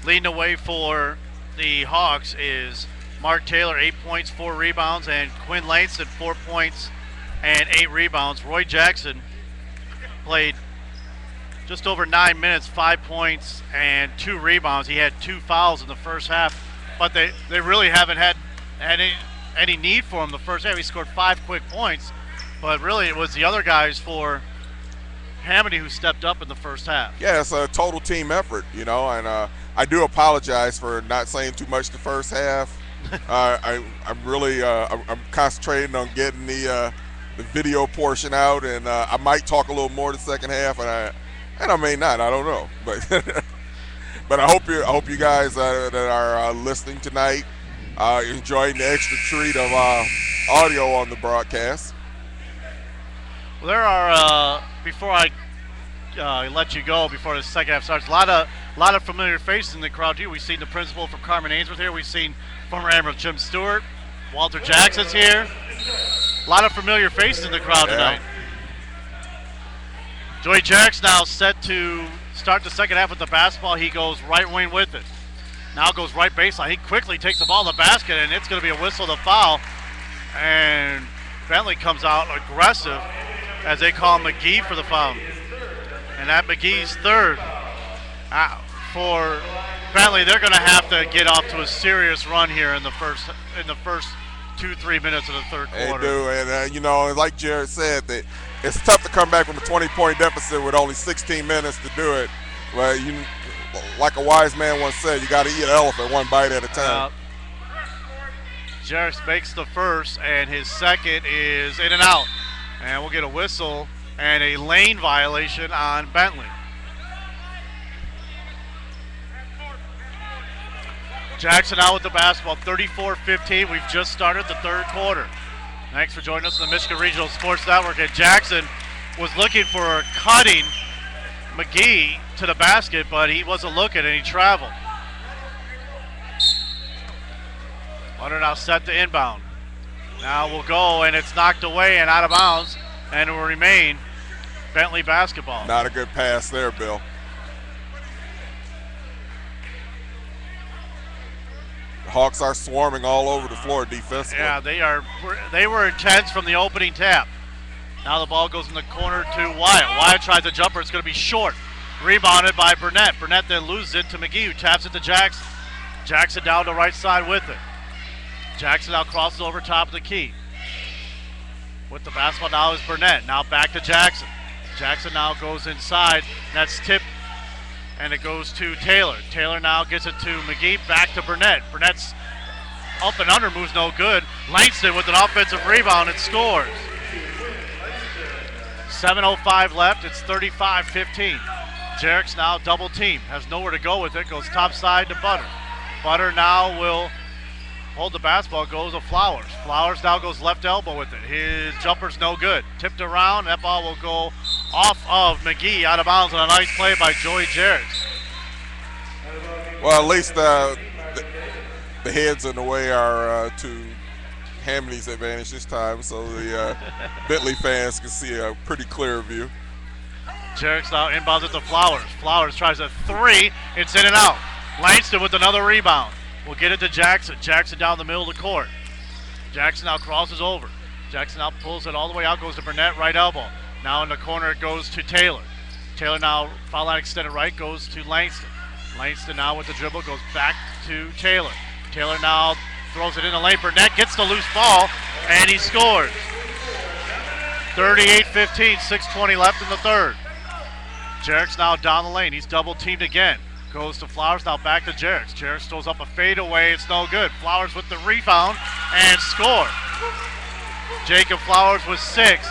Leading the way for the Hawks is Mark Taylor, 8 points, 4 rebounds, and Quinn Langston, 4 points and 8 rebounds. Roy Jackson played just over 9 minutes, 5 points and 2 rebounds. He had 2 fouls in the first half, but they really haven't had any need for him the first half. He scored 5 quick points, but really it was the other guys for Hamady who stepped up in the first half. Yeah, it's a total team effort, and I do apologize for not saying too much the first half. I'm concentrating on getting the video portion out, and I might talk a little more the second half, and I may not. I don't know, but but I hope you guys that are listening tonight enjoying the extra treat of audio on the broadcast. Well, there are before I let you go, before the second half starts, a lot of familiar faces in the crowd too. We've seen the principal from Carmen Ainsworth here. We've seen former Admiral Jim Stewart. Walter Jackson's here. A lot of familiar faces in the crowd tonight. Joey Jarrett's now set to start the second half with the basketball. He goes right wing with it. Now goes right baseline. He quickly takes the ball in the basket, and it's going to be a whistle to foul. And Bentley comes out aggressive, as they call McGee for the foul. And that McGee's third. For Bentley, they're going to have to get off to a serious run here in the first 2-3 minutes of the third quarter. They do, and like Jared said, that it's tough to come back from a 20-point deficit with only 16 minutes to do it. But like a wise man once said, you got to eat an elephant one bite at a time. Jarrett makes the first, and his second is in and out. And we'll get a whistle and a lane violation on Bentley. Jackson out with the basketball, 34-15. We've just started the third quarter. Thanks for joining us on the Michigan Regional Sports Network. And Jackson was looking for cutting McGee to the basket, but he wasn't looking and he traveled. Butter now set to inbound. Now we'll go, and it's knocked away and out of bounds, and it will remain Bentley basketball. Not a good pass there, Bill. The Hawks are swarming all over the floor defensively. Yeah, they were intense from the opening tap. Now the ball goes in the corner to Wyatt. Wyatt tries a jumper. It's going to be short. Rebounded by Burnett. Burnett then loses it to McGee, who taps it to Jackson. Jackson down the right side with it. Jackson now crosses over top of the key. With the basketball now is Burnett. Now back to Jackson. Jackson now goes inside. That's tipped, and it goes to Taylor. Taylor now gets it to McGee. Back to Burnett. Burnett's up and under move's no good. Langston with an offensive rebound and scores. 7:05 left. It's 35-15. Jarrett's now double team. Has nowhere to go with it. Goes top side to Butter. Butter now will hold the basketball, goes to Flowers. Flowers now goes left elbow with it. His jumper's no good. Tipped around, that ball will go off of McGee, out of bounds on a nice play by Joey Jarrett. Well, at least the heads in the way are to Hamady's advantage this time, so the Bentley fans can see a pretty clear view. Jarrett's now inbounds it to Flowers. Flowers tries a three, it's in and out. Langston with another rebound. We'll get it to Jackson. Jackson down the middle of the court. Jackson now crosses over. Jackson now pulls it all the way out, goes to Burnett, right elbow. Now in the corner it goes to Taylor. Taylor now foul line extended right, goes to Langston. Langston now with the dribble, goes back to Taylor. Taylor now throws it in the lane. Burnett gets the loose ball, and he scores. 38-15, 6:20 left in the third. Jarrett's now down the lane. He's double teamed again. Goes to Flowers, now back to Jarrett. Jarrett throws up a fadeaway, it's no good. Flowers with the rebound and score. Jacob Flowers with 6.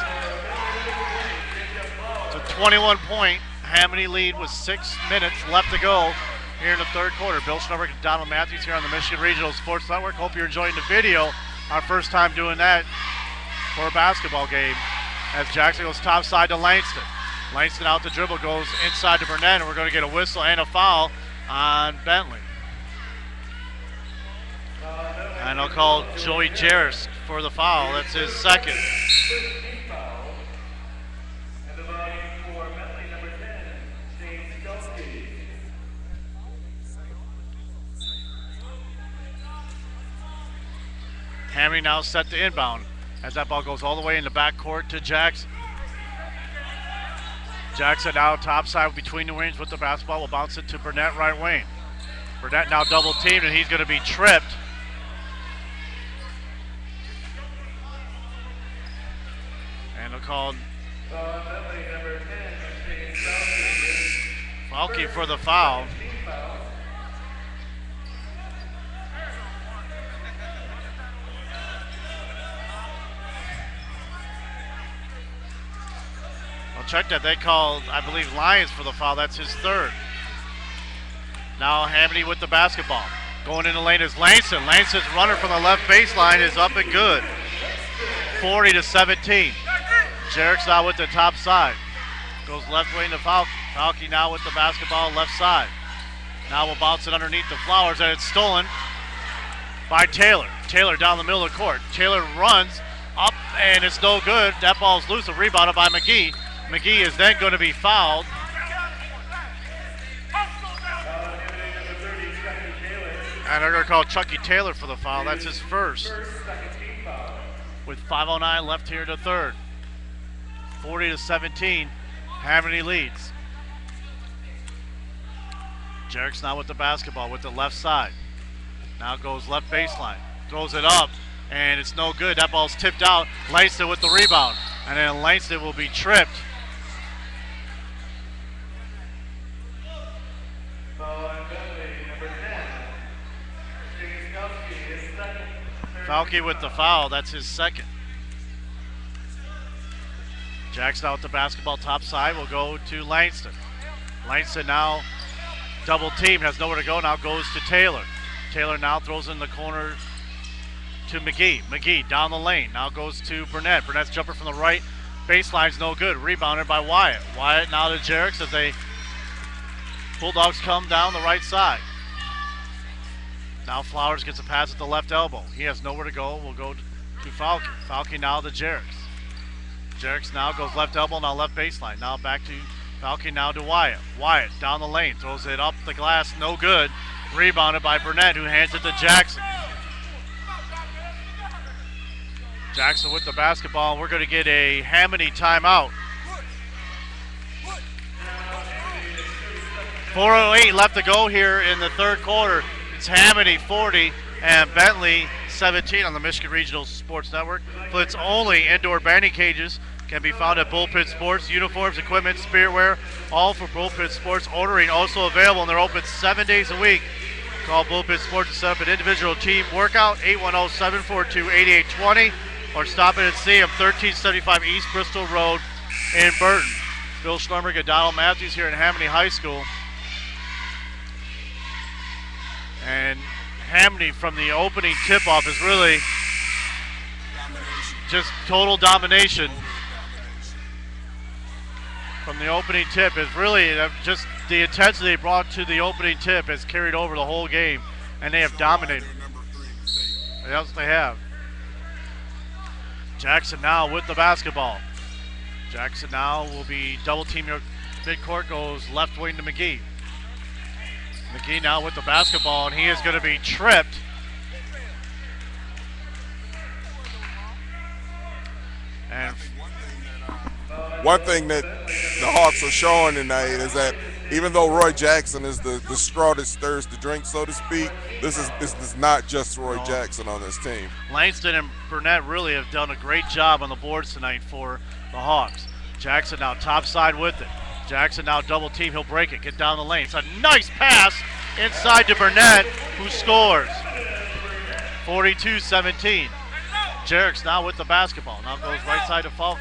It's a 21-point Hamady lead with 6 minutes left to go here in the third quarter. Bill Schnoberg and Donald Matthews here on the Michigan Regional Sports Network. Hope you're enjoying the video. Our first time doing that for a basketball game as Jackson goes top side to Langston. Langston out the dribble, goes inside to Burnett, and we're going to get a whistle and a foul on Bentley. And I'll call Joey Jarrett for the foul. That's his second. And the volume for Bentley number 10, James Gulski. Hamady now set to inbound as that ball goes all the way in the backcourt to Jackson. Jackson now top side between the wings with the basketball. Will bounce it to Burnett, right wing. Burnett now double teamed, and he's going to be tripped. And they'll call Falke for the foul. I'll check that. They called, I believe, Lyons for the foul. That's his third. Now Hamady with the basketball. Going in the lane is Langston. Langston's runner from the left baseline is up and good. 40-17. Jarrett's now with the top side. Goes left wing to Falke. Falke now with the basketball left side. Now we'll bounce it underneath the Flowers, and it's stolen by Taylor. Taylor down the middle of the court. Taylor runs up, and it's no good. That ball's loose and rebounded by McGee. McGee is then going to be fouled. And they're going to call Chucky Taylor for the foul. That's his first. With 5:09 left here in the third. 40-17, Hamady leads. Jarrett's now with the basketball with the left side. Now goes left baseline. Throws it up, and it's no good. That ball's tipped out. Langston with the rebound. And then Langston will be tripped. Falke with the foul. That's his second. Jackson out with the basketball top side will go to Langston. Langston now double team, has nowhere to go, now goes to Taylor. Taylor now throws in the corner to McGee. McGee down the lane, now goes to Burnett. Burnett's jumper from the right, baseline's no good, rebounded by Wyatt. Wyatt now to Jerix as they Bulldogs come down the right side. Now Flowers gets a pass at the left elbow. He has nowhere to go, will go to Falke. Falke now to Jerix. Jerix now goes left elbow, now left baseline. Now back to Falke, now to Wyatt. Wyatt down the lane, throws it up the glass, no good. Rebounded by Burnett, who hands it to Jackson. Jackson with the basketball, and we're going to get a Hamady timeout. 4:08 left to go here in the third quarter. It's Hamady 40 and Bentley 17 on the Michigan Regional Sports Network. Blitz only indoor banding cages can be found at Bullpit Sports. Uniforms, equipment, spiritware, all for Bullpit Sports. Ordering also available, and they're open 7 days a week. Call Bullpit Sports to set up an individual team workout, 810-742-8820, or stop in and see them, 1375 East Bristol Road in Burton. Bill Schlumberg and Donald Matthews here at Hamady High School. And Hamady from the opening tip-off is really just total domination. From the opening tip is really just the intensity they brought to the opening tip has carried over the whole game, and they have dominated. Yes, they have. Jackson now with the basketball. Jackson now will be double team midcourt, goes left wing to McGee. McGee now with the basketball, and he is going to be tripped. And one thing that the Hawks are showing tonight is that even though Roy Jackson is the straw that stirs the drink, so to speak, this is not just Roy Jackson on this team. Langston and Burnett really have done a great job on the boards tonight for the Hawks. Jackson now top side with it. Jackson now double team, he'll break it, get down the lane. It's a nice pass inside to Burnett, who scores. 42-17. Jerix now with the basketball. Now goes right side to Falke.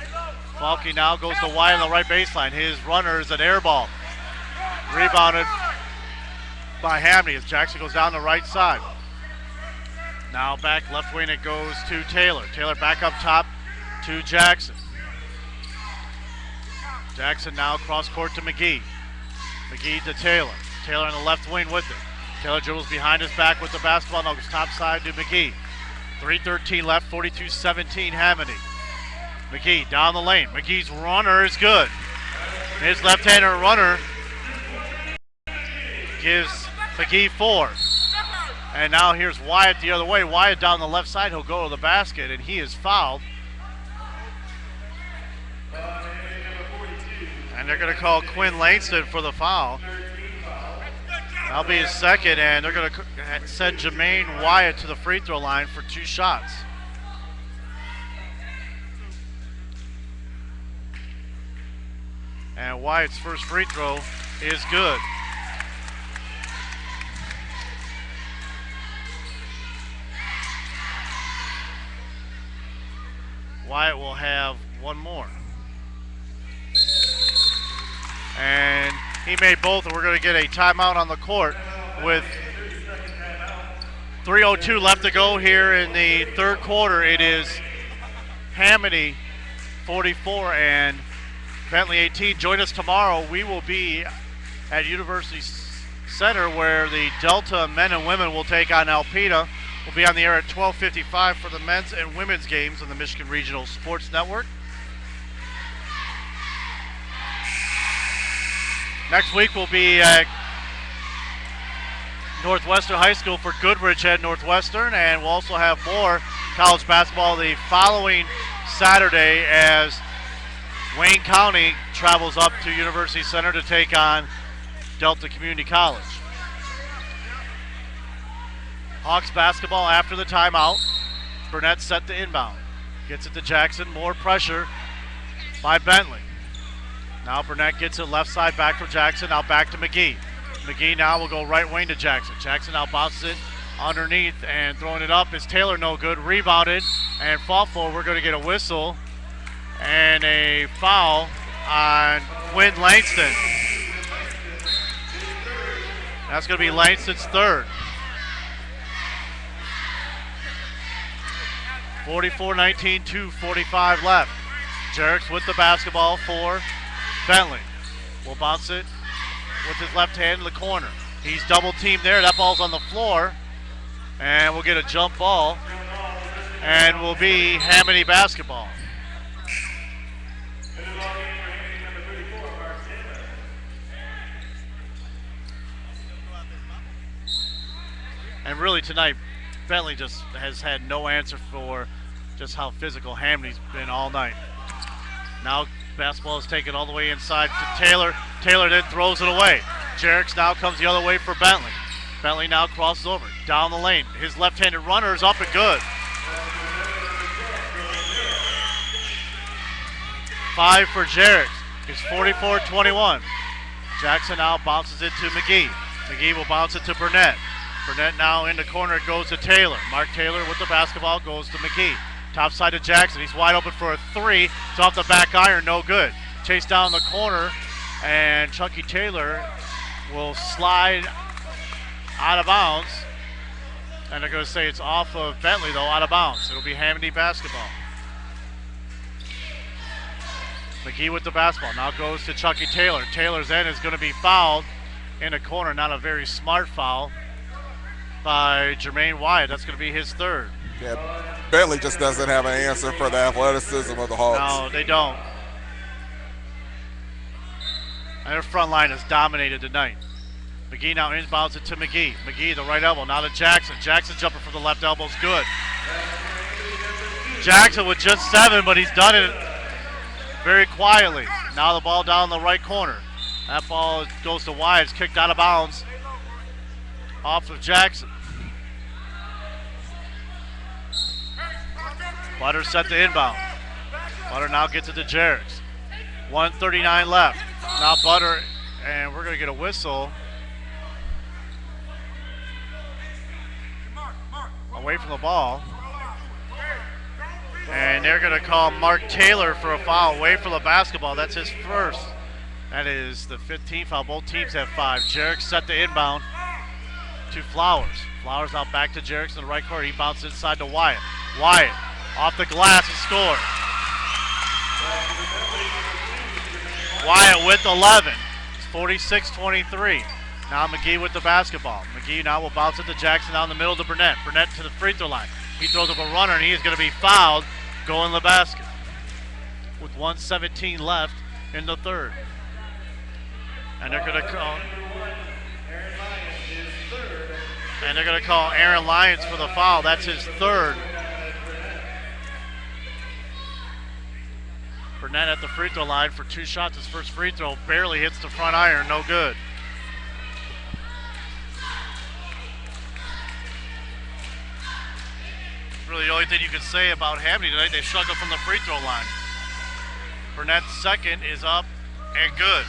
Falke now goes to Wyatt on the right baseline. His runner is an air ball. Rebounded by Hamady as Jackson goes down the right side. Now back left wing, it goes to Taylor. Taylor back up top to Jackson. Jackson now cross court to McGee. McGee to Taylor. Taylor on the left wing with it. Taylor dribbles behind his back with the basketball. Now goes top side to McGee. 3:13 left, 42-17 Hamady. McGee down the lane. McGee's runner is good. His left-hander runner gives McGee 4. And now here's Wyatt the other way. Wyatt down the left side. He'll go to the basket, and he is fouled. And they're going to call Quinn Langston for the foul. That'll be his second, and they're going to send Jermaine Wyatt to the free throw line for 2 shots. And Wyatt's first free throw is good. Wyatt will have one more. And he made both, and we're going to get a timeout on the court with 3:02 left to go here in the third quarter. It is Hamady 44 and Bentley 18. Join us tomorrow. We will be at University Center where the Delta men and women will take on Alpena. We'll be on the air at 12:55 for the men's and women's games on the Michigan Regional Sports Network. Next week we'll be at Northwestern High School for Goodrich at Northwestern, and we'll also have more college basketball the following Saturday as Wayne County travels up to University Center to take on Delta Community College. Hawks basketball after the timeout. Burnett set the inbound. Gets it to Jackson. More pressure by Bentley. Now Burnett gets it left side back for Jackson. Now back to McGee. McGee now will go right wing to Jackson. Jackson now bounces it underneath and throwing it up is Taylor, no good. Rebounded and fought for. We're going to get a whistle and a foul on Quinn Langston. That's going to be Langston's third. 44-19, 2:45 left. Jerks with the basketball for Bentley. Will bounce it with his left hand in the corner. He's double teamed there. That ball's on the floor. And we'll get a jump ball. And will be Hamady basketball. And really tonight, Bentley just has had no answer for just how physical Hamady's been all night. Now basketball is taken all the way inside to Taylor. Taylor then throws it away. Jerks now comes the other way for Bentley. Bentley now crosses over, down the lane. His left-handed runner is up and good. 5 for Jerks. It's 44-21. Jackson now bounces it to McGee. McGee will bounce it to Burnett. Burnett now in the corner, goes to Taylor. Mark Taylor with the basketball goes to McGee. Top side to Jackson. He's wide open for a three. It's off the back iron, no good. Chase down the corner, and Chucky Taylor will slide out of bounds. And they're going to say it's off of Bentley, though, out of bounds. It'll be Hamady basketball. McGee with the basketball. Now goes to Chucky Taylor. Taylor's end is going to be fouled in the corner. Not a very smart foul by Jermaine Wyatt. That's going to be his third. Yeah, Bentley just doesn't have an answer for the athleticism of the Hawks. No, they don't. And their front line has dominated tonight. McGee now inbounds it to McGee. McGee, the right elbow, now to Jackson. Jackson jumping from the left elbow is good. Jackson with just 7, but he's done it very quietly. Now the ball down the right corner. That ball goes to Wyatt. It's kicked out of bounds off of Jackson. Butter set to inbound. Butter now gets it to Jerks. 1:39 left. Now Butter, and we're going to get a whistle away from the ball. And they're going to call Mark Taylor for a foul away from the basketball. That's his first. That is the 15th foul. Both teams have 5. Jerks set to inbound to Flowers. Flowers out back to Jerks in the right corner. He bounces inside to Wyatt. Wyatt off the glass and scores. Wyatt with 11. It's 46-23. Now McGee with the basketball. McGee now will bounce it to Jackson down the middle to Burnett. Burnett to the free throw line. He throws up a runner and he is going to be fouled going to the basket with 1:17 left in the third. And they're going to call Aaron Lyons for the foul. That's his third. Burnett at the free throw line for 2 shots. His first free throw barely hits the front iron. No good. Really the only thing you could say about Hamady tonight, they struggled from the free throw line. Burnett's second is up and good.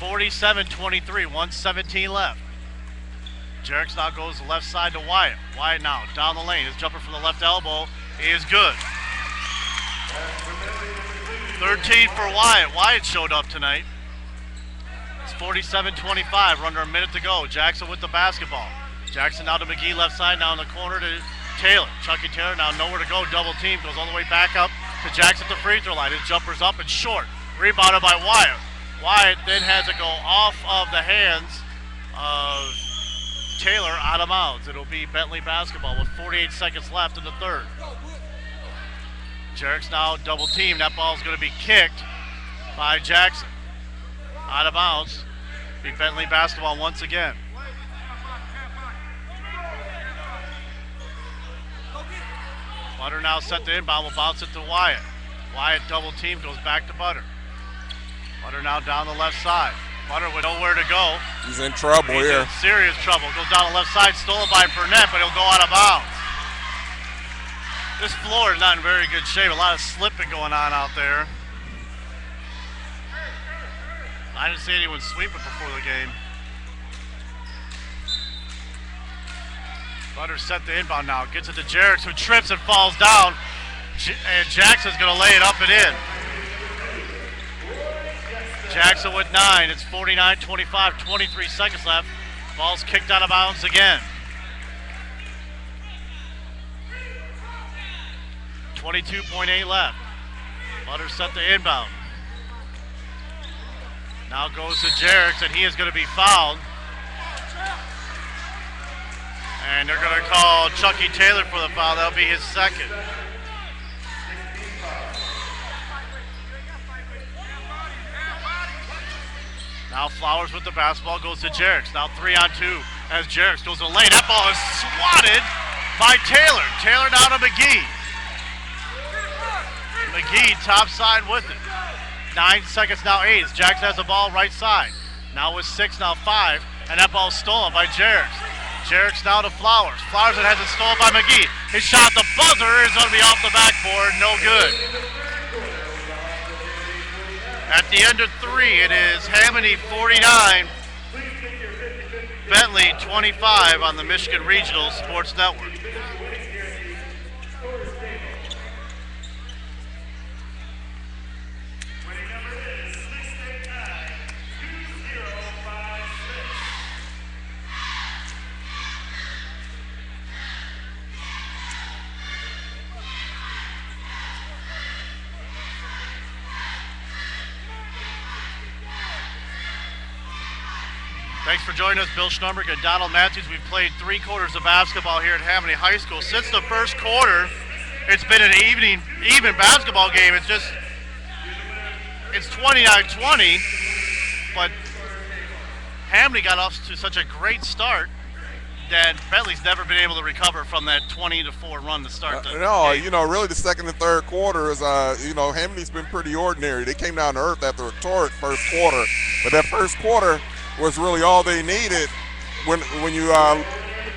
47-23, 1:17 left. Jerks now goes the left side to Wyatt. Wyatt now down the lane. His jumper from the left elbow is good. 13 for Wyatt. Wyatt showed up tonight. It's 47-25, under a minute to go. Jackson with the basketball. Jackson now to McGee, left side, now in the corner to Taylor. Chucky Taylor now nowhere to go, double team, goes all the way back up to Jackson at the free throw line. His jumper's up and short. Rebounded by Wyatt. Wyatt then has to go off of the hands of Taylor out of bounds. It'll be Bentley basketball with 48 seconds left in the third. Jerks now double team. That ball's going to be kicked by Jackson. Out of bounds. Be Bentley basketball once again. Butter now set to inbound. Will bounce it to Wyatt. Wyatt double team, goes back to Butter. Butter now down the left side. Butter with nowhere to go. He's in trouble here. In serious trouble. Goes down the left side, stolen by Burnett, but he'll go out of bounds. This floor is not in very good shape. A lot of slipping going on out there. I didn't see anyone sweep it before the game. Butters set the inbound now. Gets it to Jerix, who trips and falls down. And Jackson's going to lay it up and in. Jackson with 9. It's 49-25, 23 seconds left. Ball's kicked out of bounds again. 22.8 left. Butters set the inbound. Now goes to Jerix, and he is going to be fouled. And they're going to call Chucky Taylor for the foul. That'll be his second. Now Flowers with the basketball, goes to Jerix. Now 3-on-2 as Jerix goes to the lane. That ball is swatted by Taylor. Taylor down to McGee. McGee top side with it. 9 seconds now 8 as Jackson has the ball right side. Now with 6, now 5. And that ball is stolen by Jerix. Jerix now to Flowers. Flowers that has it stolen by McGee. His shot, the buzzer, is going to be off the backboard. No good. At the end of 3, it is Hamady 49, Bentley 25 on the Michigan Regional Sports Network. Thanks for joining us, Bill Schnumberg and Donald Matthews. We've played 3 quarters of basketball here at Hamady High School. Since the first quarter, it's been an even basketball game. It's 29-20, but Hamady got off to such a great start that Bentley's never been able to recover from that 20-4 run to start the game. Really the second and third quarter is, Hamady's been pretty ordinary. They came down to earth after a torrid first quarter, but that first quarter was really all they needed when you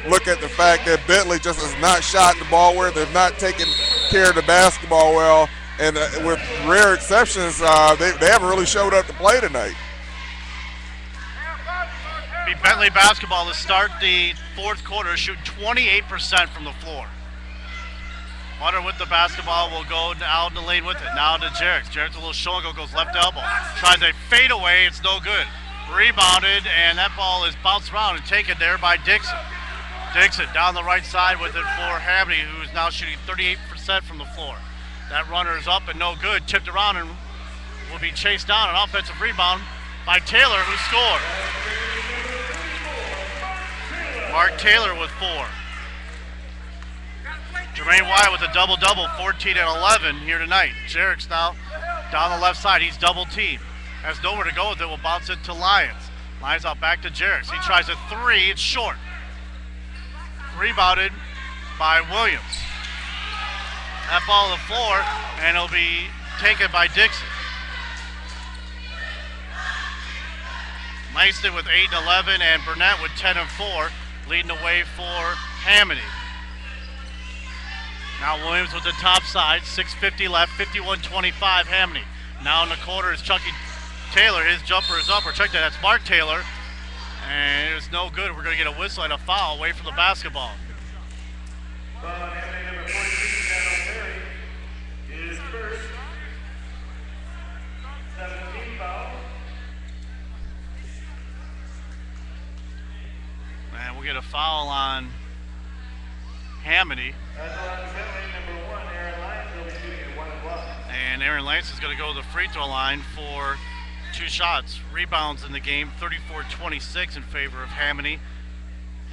look at the fact that Bentley just has not shot the ball well. They've not taken care of the basketball well, and with rare exceptions, they haven't really showed up to play tonight. Be Bentley basketball to start the fourth quarter, shoot 28% from the floor. Butter with the basketball will go out in the lane with it. Now to Jerix. Jerix a little show and go, goes left elbow. Tries a fade away, it's no good. Rebounded, and that ball is bounced around and taken there by Dixon. Dixon down the right side with it for Hamady, who is now shooting 38% from the floor. That runner is up and no good. Tipped around and will be chased down. An offensive rebound by Taylor, who scored. Mark Taylor with 4. Jermaine Wyatt with a double-double, 14 and 11 here tonight. Jerix now down the left side. He's double-teamed. Has nowhere to go with it, will bounce it to Lyons. Lyons out back to Jerix. He tries a 3, it's short. Rebounded by Williams. That ball on the floor, and it'll be taken by Dixon. Langston with 8 and 11, and Burnett with 10 and 4, leading the way for Hamady. Now Williams with the top side, 6:50 left, 51-25 Hamady. Now in the quarter is Chucky Taylor. His jumper is up. Or check that. That's Mark Taylor. And it was no good. We're going to get a whistle and a foul away from the basketball. Foul on Hamady number 14, Daniel Perry, is first. 17 foul. And we'll get a foul on Hamady. That's on Bentley number 1, Aaron Lyons will be shooting at 1 o'clock. And Aaron Lance is going to go to the free throw line for 2 shots. Rebounds in the game, 34-26 in favor of Hamady.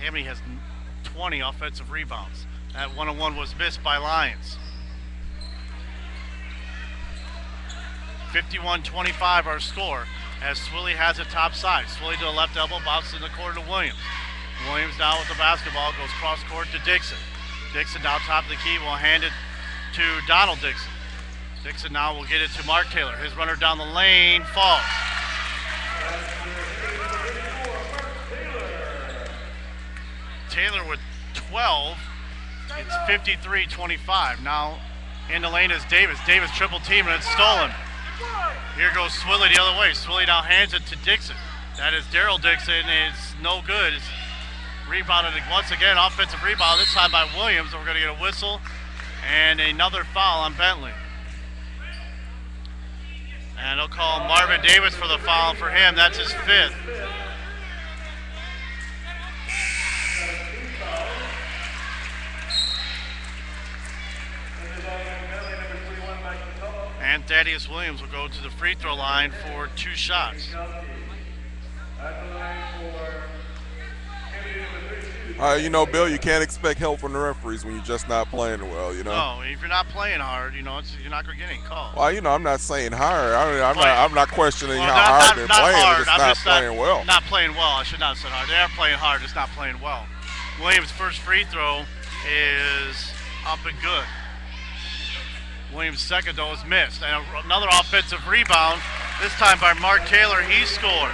Hamady has 20 offensive rebounds. That one-on-one was missed by Lyons. 51-25 our score as Swilly has it top side. Swilly to the left elbow, bounces in the corner to Williams. Williams now with the basketball, goes cross court to Dixon. Dixon now top of the key, will hand it to Donald Dixon. Dixon now will get it to Mark Taylor. His runner down the lane falls. Taylor with 12. It's 53-25. Now in the lane is Davis. Davis triple team and it's stolen. Here goes Swilly the other way. Swilly now hands it to Dixon. That is Daryl Dixon. It's no good. Rebounded once again, offensive rebound, this time by Williams. And we're going to get a whistle and another foul on Bentley. And they'll call Marvin Davis for the foul for him. That's his 5th. And Thaddeus Williams will go to the free throw line for 2 shots. You know, Bill, you can't expect help from the referees when you're just not playing well, you know? No, if you're not playing hard, you know, you're not going to get any calls. Well, you know, I'm not saying hard. I'm not questioning Well, how hard they're not playing. Hard. They're just not playing well. Not playing well. I should not have said hard. They are playing hard, just not playing well. Williams' first free throw is up and good. Williams' second, though, is missed. And another offensive rebound, this time by Mark Taylor. He scores.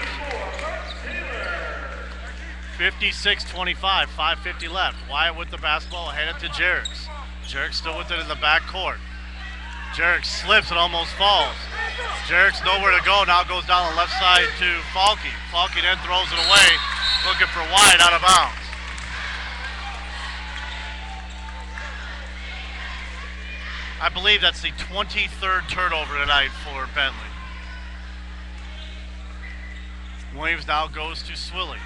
56-25, 5:50 left. Wyatt with the basketball, headed to Jerks. Jerks still with it in the back court. Jerks slips and almost falls. Jerks nowhere to go, now goes down the left side to Falke. Falke then throws it away, looking for Wyatt out of bounds. I believe that's the 23rd turnover tonight for Bentley. Williams now goes to Swilly.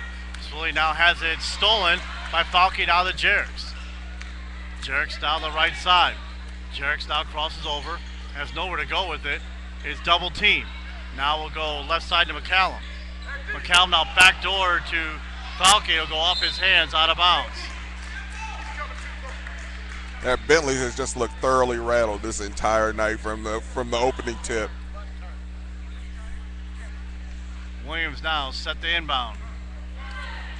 Swilly now has it stolen by Falke now to Jerks. Jerks down the right side. Jerks now crosses over, has nowhere to go with it. Is double team. Now we'll go left side to McCallum. McCallum now backdoor to Falke. He'll go off his hands, out of bounds. That Bentley has just looked thoroughly rattled this entire night from the opening tip. Williams now set the inbound.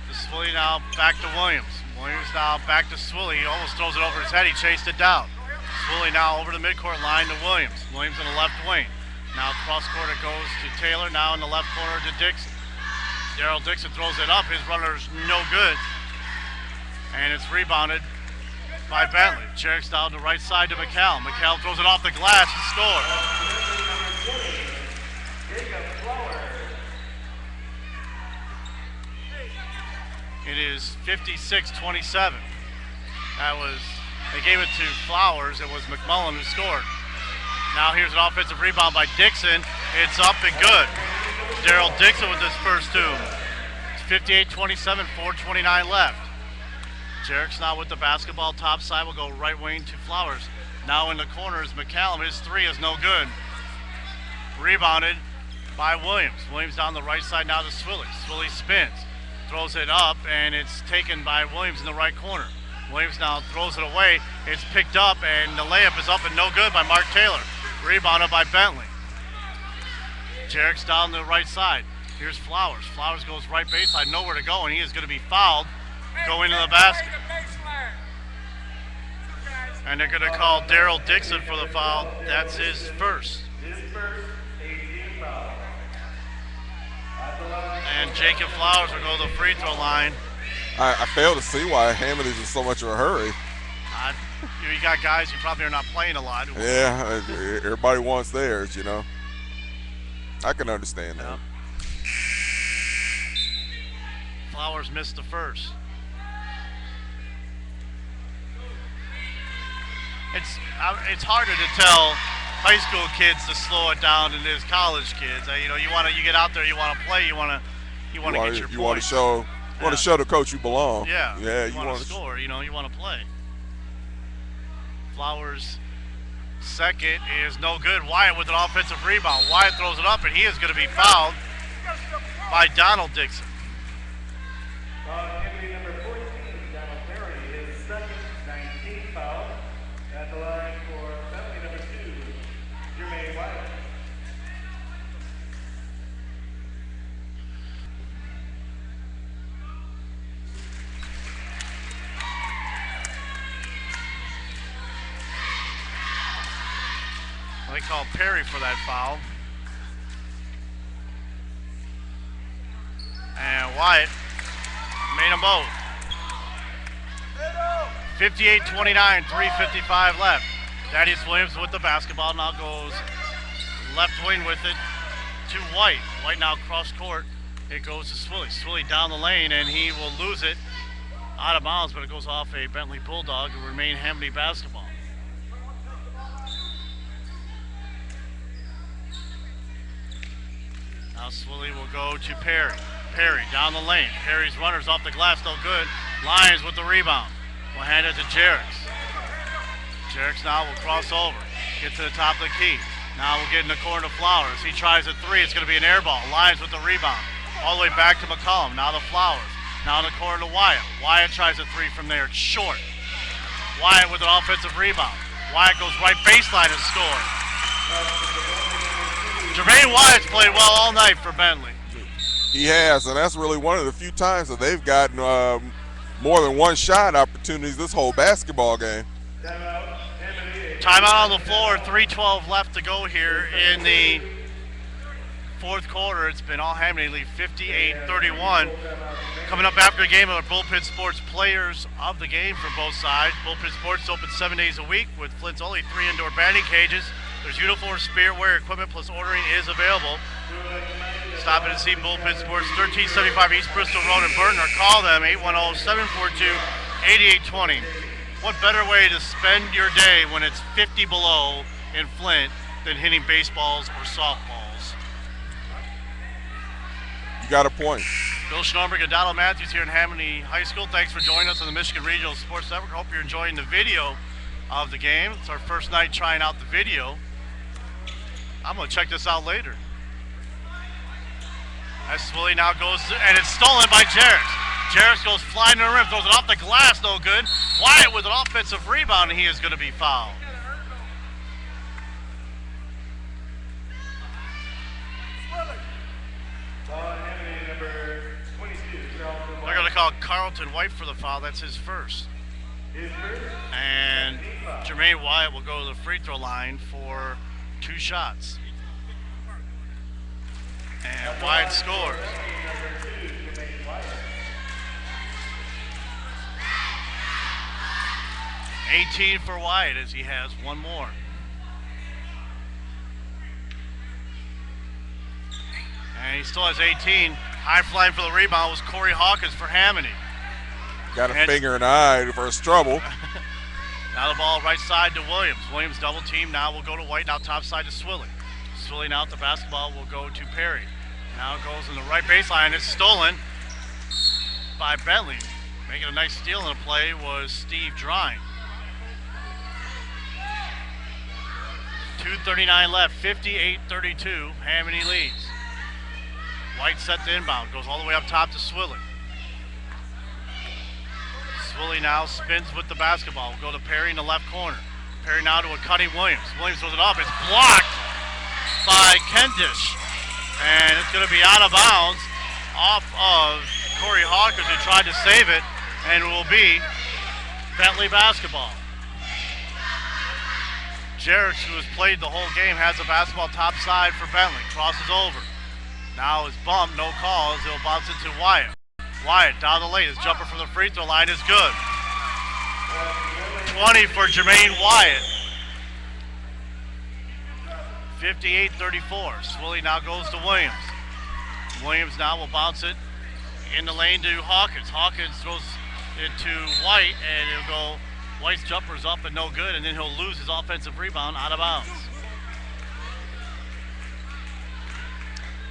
To Swilly now back to Williams. Williams now back to Swilly. He almost throws it over his head. He chased it down. Swilly now over the midcourt line to Williams. Williams in the left wing. Now cross court it goes to Taylor. Now in the left corner to Dixon. Daryl Dixon throws it up. His runner's no good. And it's rebounded by Bentley. Jerks down the right side to McCallum. McCallum throws it off the glass and scores. It is 56-27. They gave it to Flowers. It was McMullen who scored. Now here's an offensive rebound by Dixon. It's up and good. Daryl Dixon with his first 2. It's 58-27, 4:29 left. Jerks now with the basketball top side will go right wing to Flowers. Now in the corner is McCallum. His 3 is no good. Rebounded by Williams. Williams down the right side now to Swilly. Swilly spins. Throws it up, and it's taken by Williams in the right corner. Williams now throws it away. It's picked up, and the layup is up and no good by Mark Taylor. Rebounded by Bentley. Jerks down the right side. Here's Flowers. Flowers goes right baseline, nowhere to go, and he is going to be fouled going to the basket. And they're going to call Daryl Dixon for the foul. That's his first. And Jacob Flowers will go to the free throw line. I fail to see why Hamady's in so much of a hurry. You got guys who probably are not playing a lot. Yeah, everybody wants theirs, you know. I can understand that. Yep. Flowers missed the first. It's harder to tell high school kids to slow it down than it is college kids. You get out there, you want to play, you want to get your points. You want to show the coach you belong. Yeah. Yeah. You want to score. You want to play. Flowers' second is no good. Wyatt with an offensive rebound. Wyatt throws it up, and he is going to be fouled by Donald Dixon. Hamady number 14, Donald Perry, his second 19th foul. At the line for Bentley number 2, Jermaine Wyatt. They call Perry for that foul. And Wyatt made them both. 58-29, 3:55 left. Thaddeus Williams with the basketball now goes left wing with it to White. White now cross court. It goes to Swilly. Swilly down the lane, and he will lose it out of bounds, but it goes off a Bentley Bulldog and remain Hamady basketball. Now Swilly will go to Perry. Perry down the lane. Perry's runners off the glass, no good. Lions with the rebound. Will hand it to Jerix. Jerix now will cross over. Get to the top of the key. Now we'll get in the corner to Flowers. He tries a three. It's going to be an air ball. Lions with the rebound. All the way back to McCollum. Now to Flowers. Now in the corner to Wyatt. Wyatt tries a three from there. It's short. Wyatt with an offensive rebound. Wyatt goes right baseline and scores. Jermaine Wyatt's played well all night for Bentley. He has, and that's really one of the few times that they've gotten more than one shot opportunities this whole basketball game. Timeout on the floor, 3:12 left to go here in the fourth quarter. It's been all Hamady lead 58-31. Coming up after the game are Bullpen Sports players of the game for both sides. Bullpen Sports open 7 days a week with Flint's only 3 indoor batting cages. There's uniform, spirit wear, equipment, plus ordering is available. Stop in and see Bullpen Sports, 1375 East Bristol Road in Burton, or call them 810-742-8820. What better way to spend your day when it's 50 below in Flint than hitting baseballs or softballs? You got a point. Bill Schnorberg and Donald Matthews here in Hamady High School. Thanks for joining us on the Michigan Regional Sports Network. Hope you're enjoying the video of the game. It's our first night trying out the video. I'm going to check this out later. As Swilly now goes, and it's stolen by Jerix. Jerix goes flying to the rim, throws it off the glass, no good. Wyatt with an offensive rebound, and he is going to be fouled. They're going to call Carlton White for the foul. That's his first. And Jermaine Wyatt will go to the free throw line for 2 shots. And Wyatt scores. $18 for Wyatt as he has one more. And he still has 18. High flying for the rebound was Corey Hawkins for Hamady. Got a finger in the eye for his trouble. Now the ball right side to Williams. Williams double team. Now will go to White. Now top side to Swilly. Swilly now at the basketball will go to Perry. Now it goes in the right baseline. It's stolen by Bentley. Making a nice steal in the play was Steve Drine. 2:39 left. 58-32. Hamady leads. White set the inbound. Goes all the way up top to Swilly. Swilly now spins with the basketball. Will go to Perry in the left corner. Perry now to a cutting Williams. Williams throws it up. It's blocked by Kentish. And it's going to be out of bounds off of Corey Hawkins, who tried to save it, and it will be Bentley basketball. Jerix, who has played the whole game, has the basketball top side for Bentley. Crosses over. Now his bump, no calls. He'll bounce it to Wyatt. Wyatt down the lane. His jumper from the free throw line is good. 20 for Jermaine Wyatt. 58-34. Swilly now goes to Williams. Williams now will bounce it in the lane to Hawkins. Hawkins throws it to White, and it'll go. White's jumper's up and no good, and then he'll lose his offensive rebound out of bounds.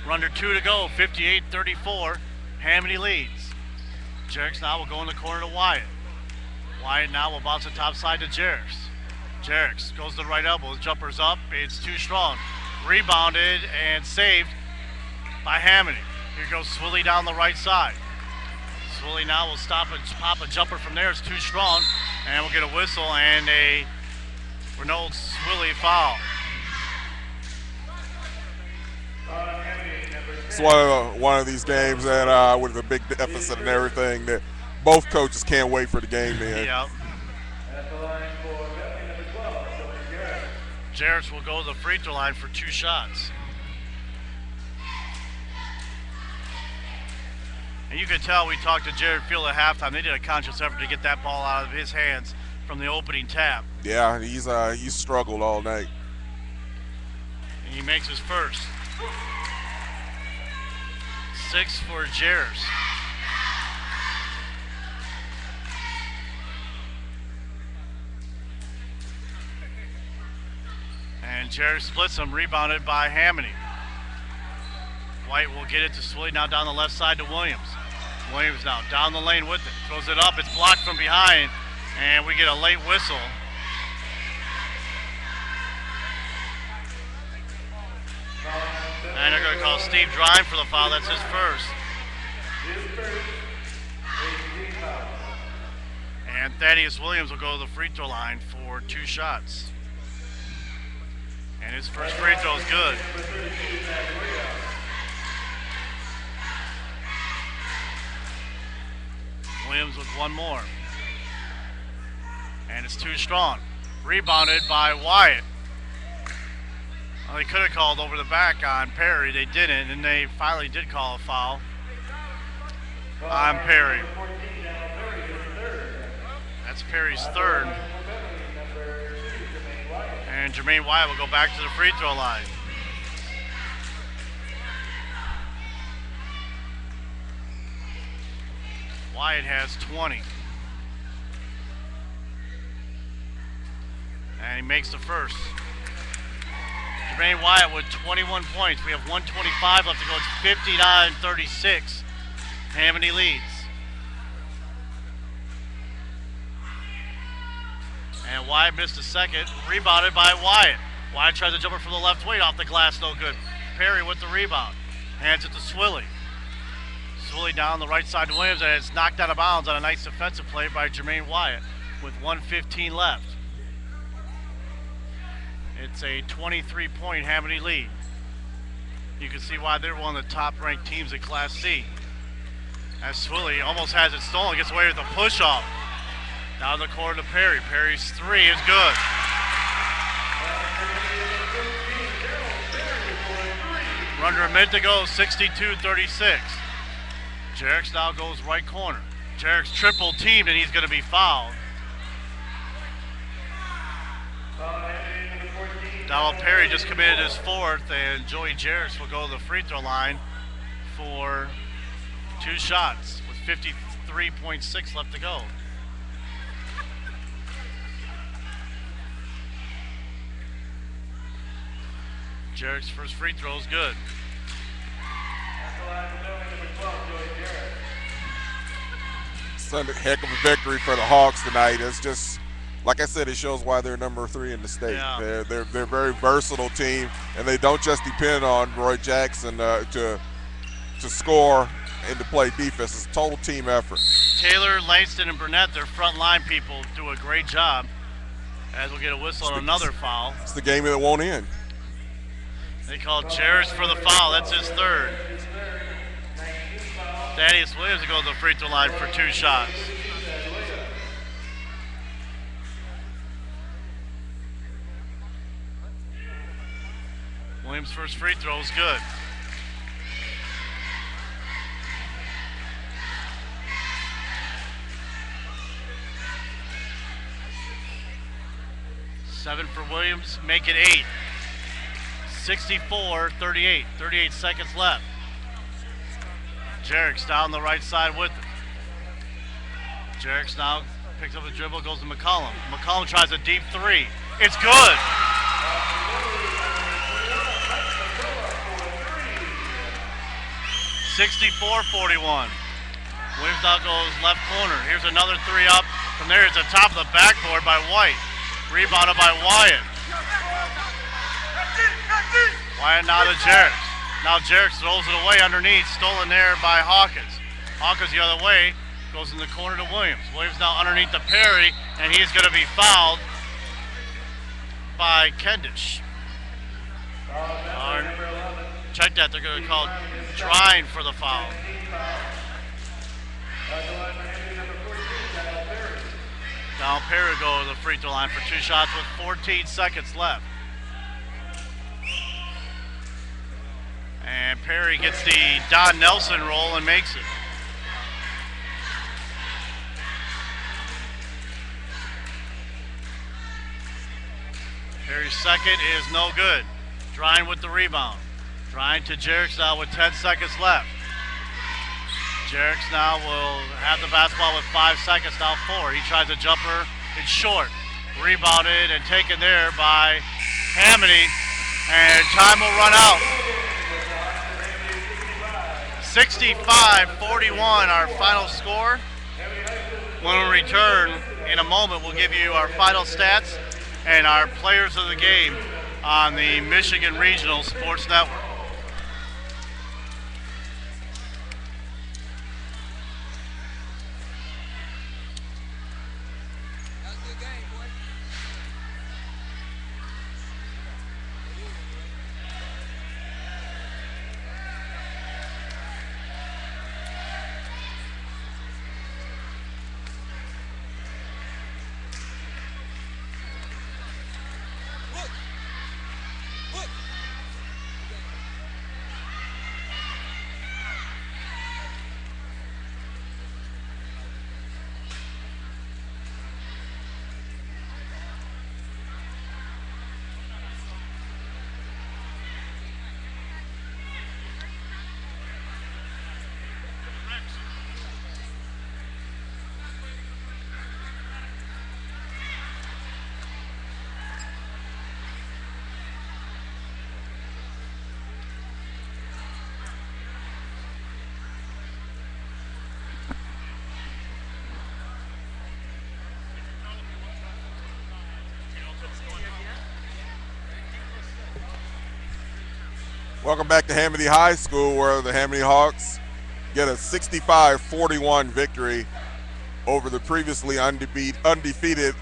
We're under 2 to go. 58-34. Hamady leads. Jerix now will go in the corner to Wyatt. Wyatt now will bounce the top side to Jerix. Jerix goes to the right elbow. His jumper's up. It's too strong. Rebounded and saved by Hamady. Here goes Swilly down the right side. Swilly now will stop and pop a jumper from there. It's too strong. And we'll get a whistle and a Renault Swilly foul. It's one of these games that with a big deficit and everything that both coaches can't wait for the game to end. Yep. Jerix will go to the free throw line for 2 shots. And you could tell we talked to Jared Field at halftime. They did a conscious effort to get that ball out of his hands from the opening tap. Yeah, he's struggled all night. And he makes his first. 6 for Jerix. And Jerry splits him, rebounded by Hamady. White will get it to Swilly, now down the left side to Williams. Williams now down the lane with it, throws it up, it's blocked from behind, and we get a late whistle. And they're going to call Steve Drine for the foul, that's his first. And Thaddeus Williams will go to the free throw line for 2 shots. And his first free throw is good. Williams with one more. And it's too strong. Rebounded by Wyatt. Well, they could have called over the back on Perry. They didn't, and they finally did call a foul on Perry. That's Perry's third. And Jermaine Wyatt will go back to the free throw line. Wyatt has 20. And he makes the first. Jermaine Wyatt with 21 points. We have 1:25 left to go. It's 59-36. Hamady leads. And Wyatt missed a second. Rebounded by Wyatt. Wyatt tries to jumper from the left wing off the glass. No good. Perry with the rebound. Hands it to Swilly. Swilly down the right side to Williams, and it's knocked out of bounds on a nice defensive play by Jermaine Wyatt with 1:15 left. It's a 23-point Hamady lead. You can see why they're one of the top-ranked teams in Class C. As Swilly almost has it stolen, gets away with a push-off. Down the corner to Perry. Perry's three is good. Under a minute to go, 62-36. Jarrett's now goes right corner. Jarrett's triple teamed and he's going to be fouled. Donald Perry just committed his fourth, and Joey Jarrett will go to the free throw line for 2 shots with 53.6 left to go. Jarrett's first free throw is good. It's a heck of a victory for the Hawks tonight. It's just, like I said, it shows why they're number 3 in the state. Yeah. They're a very versatile team, and they don't just depend on Roy Jackson to score and to play defense. It's a total team effort. Taylor, Langston, and Burnett, their front line people, do a great job. As we'll get a whistle on another foul. It's the game that won't end. They called Jarrett for the foul. That's his third. Thaddeus Williams will go to the free throw line for 2 shots. Williams' first free throw is good. Seven for Williams, make it 8. 64-38, 38 seconds left. Jarrett's down the right side with it. Jarrett's now picks up the dribble, goes to McCollum. McCollum tries a deep 3. It's good. (64-41). Williams now goes left corner. Here's another 3 up. From there, it's the top of the backboard by White. Rebounded by Wyatt. Wyatt now to Jarrett. Now Jarrett throws it away underneath, stolen there by Hawkins. Hawkins the other way, goes in the corner to Williams. Williams now underneath to Perry, and he's going to be fouled by Kendish. Check that, they're going to call Drine for the foul. Now Perry will go to the free throw line for 2 shots with 14 seconds left. And Perry gets the Don Nelson roll and makes it. Perry's second is no good. Drine with the rebound. Drine to Jerrick's now with 10 seconds left. Jerrick's now will have the basketball with 5 seconds, now 4. He tries a jumper, it's short. Rebounded and taken there by Hamady, and time will run out. 65-41, our final score. When we return in a moment, we'll give you our final stats and our players of the game on the Michigan Regional Sports Network. Welcome back to Hamady High School, where the Hamady Hawks get a 65-41 victory over the previously undefeated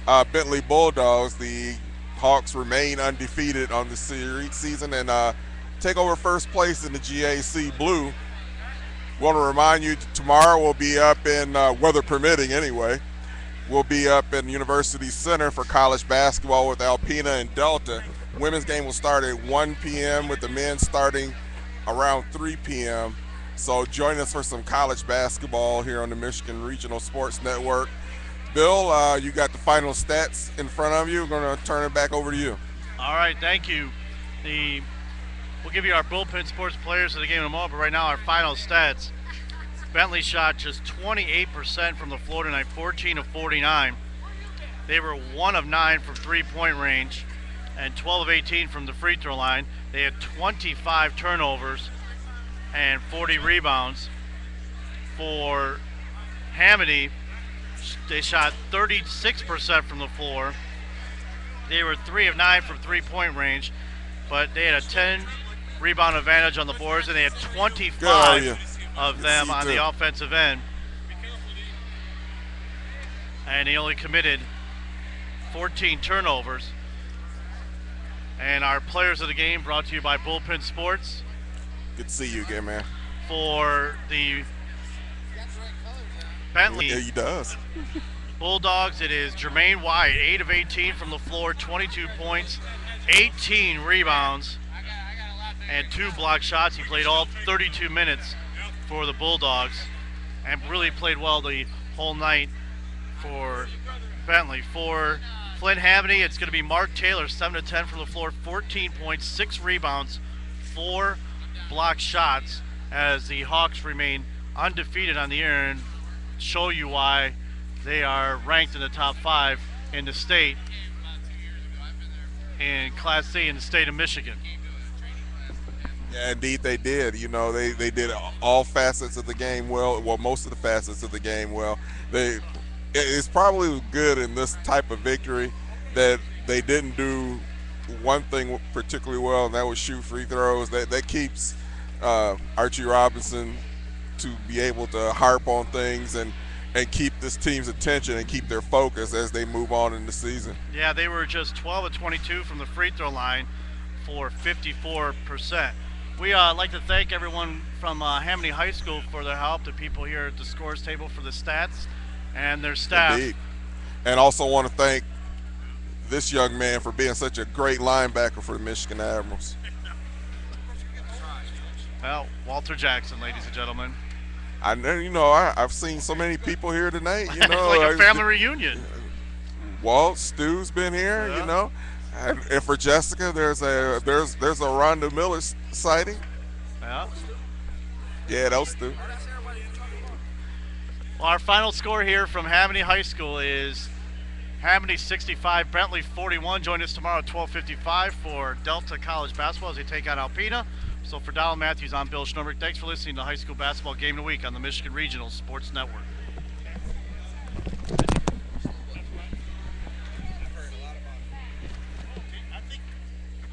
Bentley Bulldogs. The Hawks remain undefeated on the season and take over first place in the GAC Blue. Want to remind you, tomorrow we'll be up in, weather permitting anyway, we'll be up in University Center for college basketball with Alpena and Delta. Women's game will start at 1 p.m. with the men starting around 3 p.m. So join us for some college basketball here on the Michigan Regional Sports Network. Bill, you got the final stats in front of you. We're going to turn it back over to you. All right, thank you. We'll give you our bullpen sports players of the game in a moment, but right now our final stats. Bentley shot just 28% from the floor tonight, 14 of 49. They were 1 of 9 from three-point range and 12 of 18 from the free throw line. They had 25 turnovers and 40 rebounds. For Hamady, they shot 36% from the floor. They were 3 of 9 from three-point range, but they had a 10 rebound advantage on the boards, and they had 25 of them on the offensive end. And they only committed 14 turnovers. And our players of the game brought to you by Bullpen Sports. Good to see you again, man. For the Bentley he does. Bulldogs, it is Jermaine White, 8 of 18 from the floor, 22 points, 18 rebounds, and 2 block shots. He played all 32 minutes for the Bulldogs and really played well the whole night for Bentley. For Flint Hamady, it's going to be Mark Taylor, 7 of 10 from the floor, 14 points, 6 rebounds, 4 block shots, as the Hawks remain undefeated on the year and show you why they are ranked in the top 5 in the state in Class C in the state of Michigan. Yeah, indeed they did. You know, they did all facets of the game well, most of the facets of the game well. It's probably good in this type of victory that they didn't do one thing particularly well, and that was shoot free throws. That keeps Archie Robinson to be able to harp on things and keep this team's attention and keep their focus as they move on in the season. Yeah, they were just 12 of 22 from the free throw line for 54%. We like to thank everyone from Hamady High School for their help, the people here at the scores table for the stats, and their staff. Indeed. And also want to thank this young man for being such a great linebacker for the Michigan Admirals. Well, Walter Jackson, ladies and gentlemen. I know, you know, I've seen so many people here tonight. You know, it's like a family reunion. Walt, Stu's been here. Yeah. You know, and for Jessica, there's a Rhonda Miller sighting. Yeah. Yeah, that was Stu. Well, our final score here from Hamady High School is Hamady 65, Bentley 41. Join us tomorrow at 12:55 for Delta College basketball as they take on Alpena. So for Donald Matthews, I'm Bill Schnoberg. Thanks for listening to High School Basketball Game of the Week on the Michigan Regional Sports Network.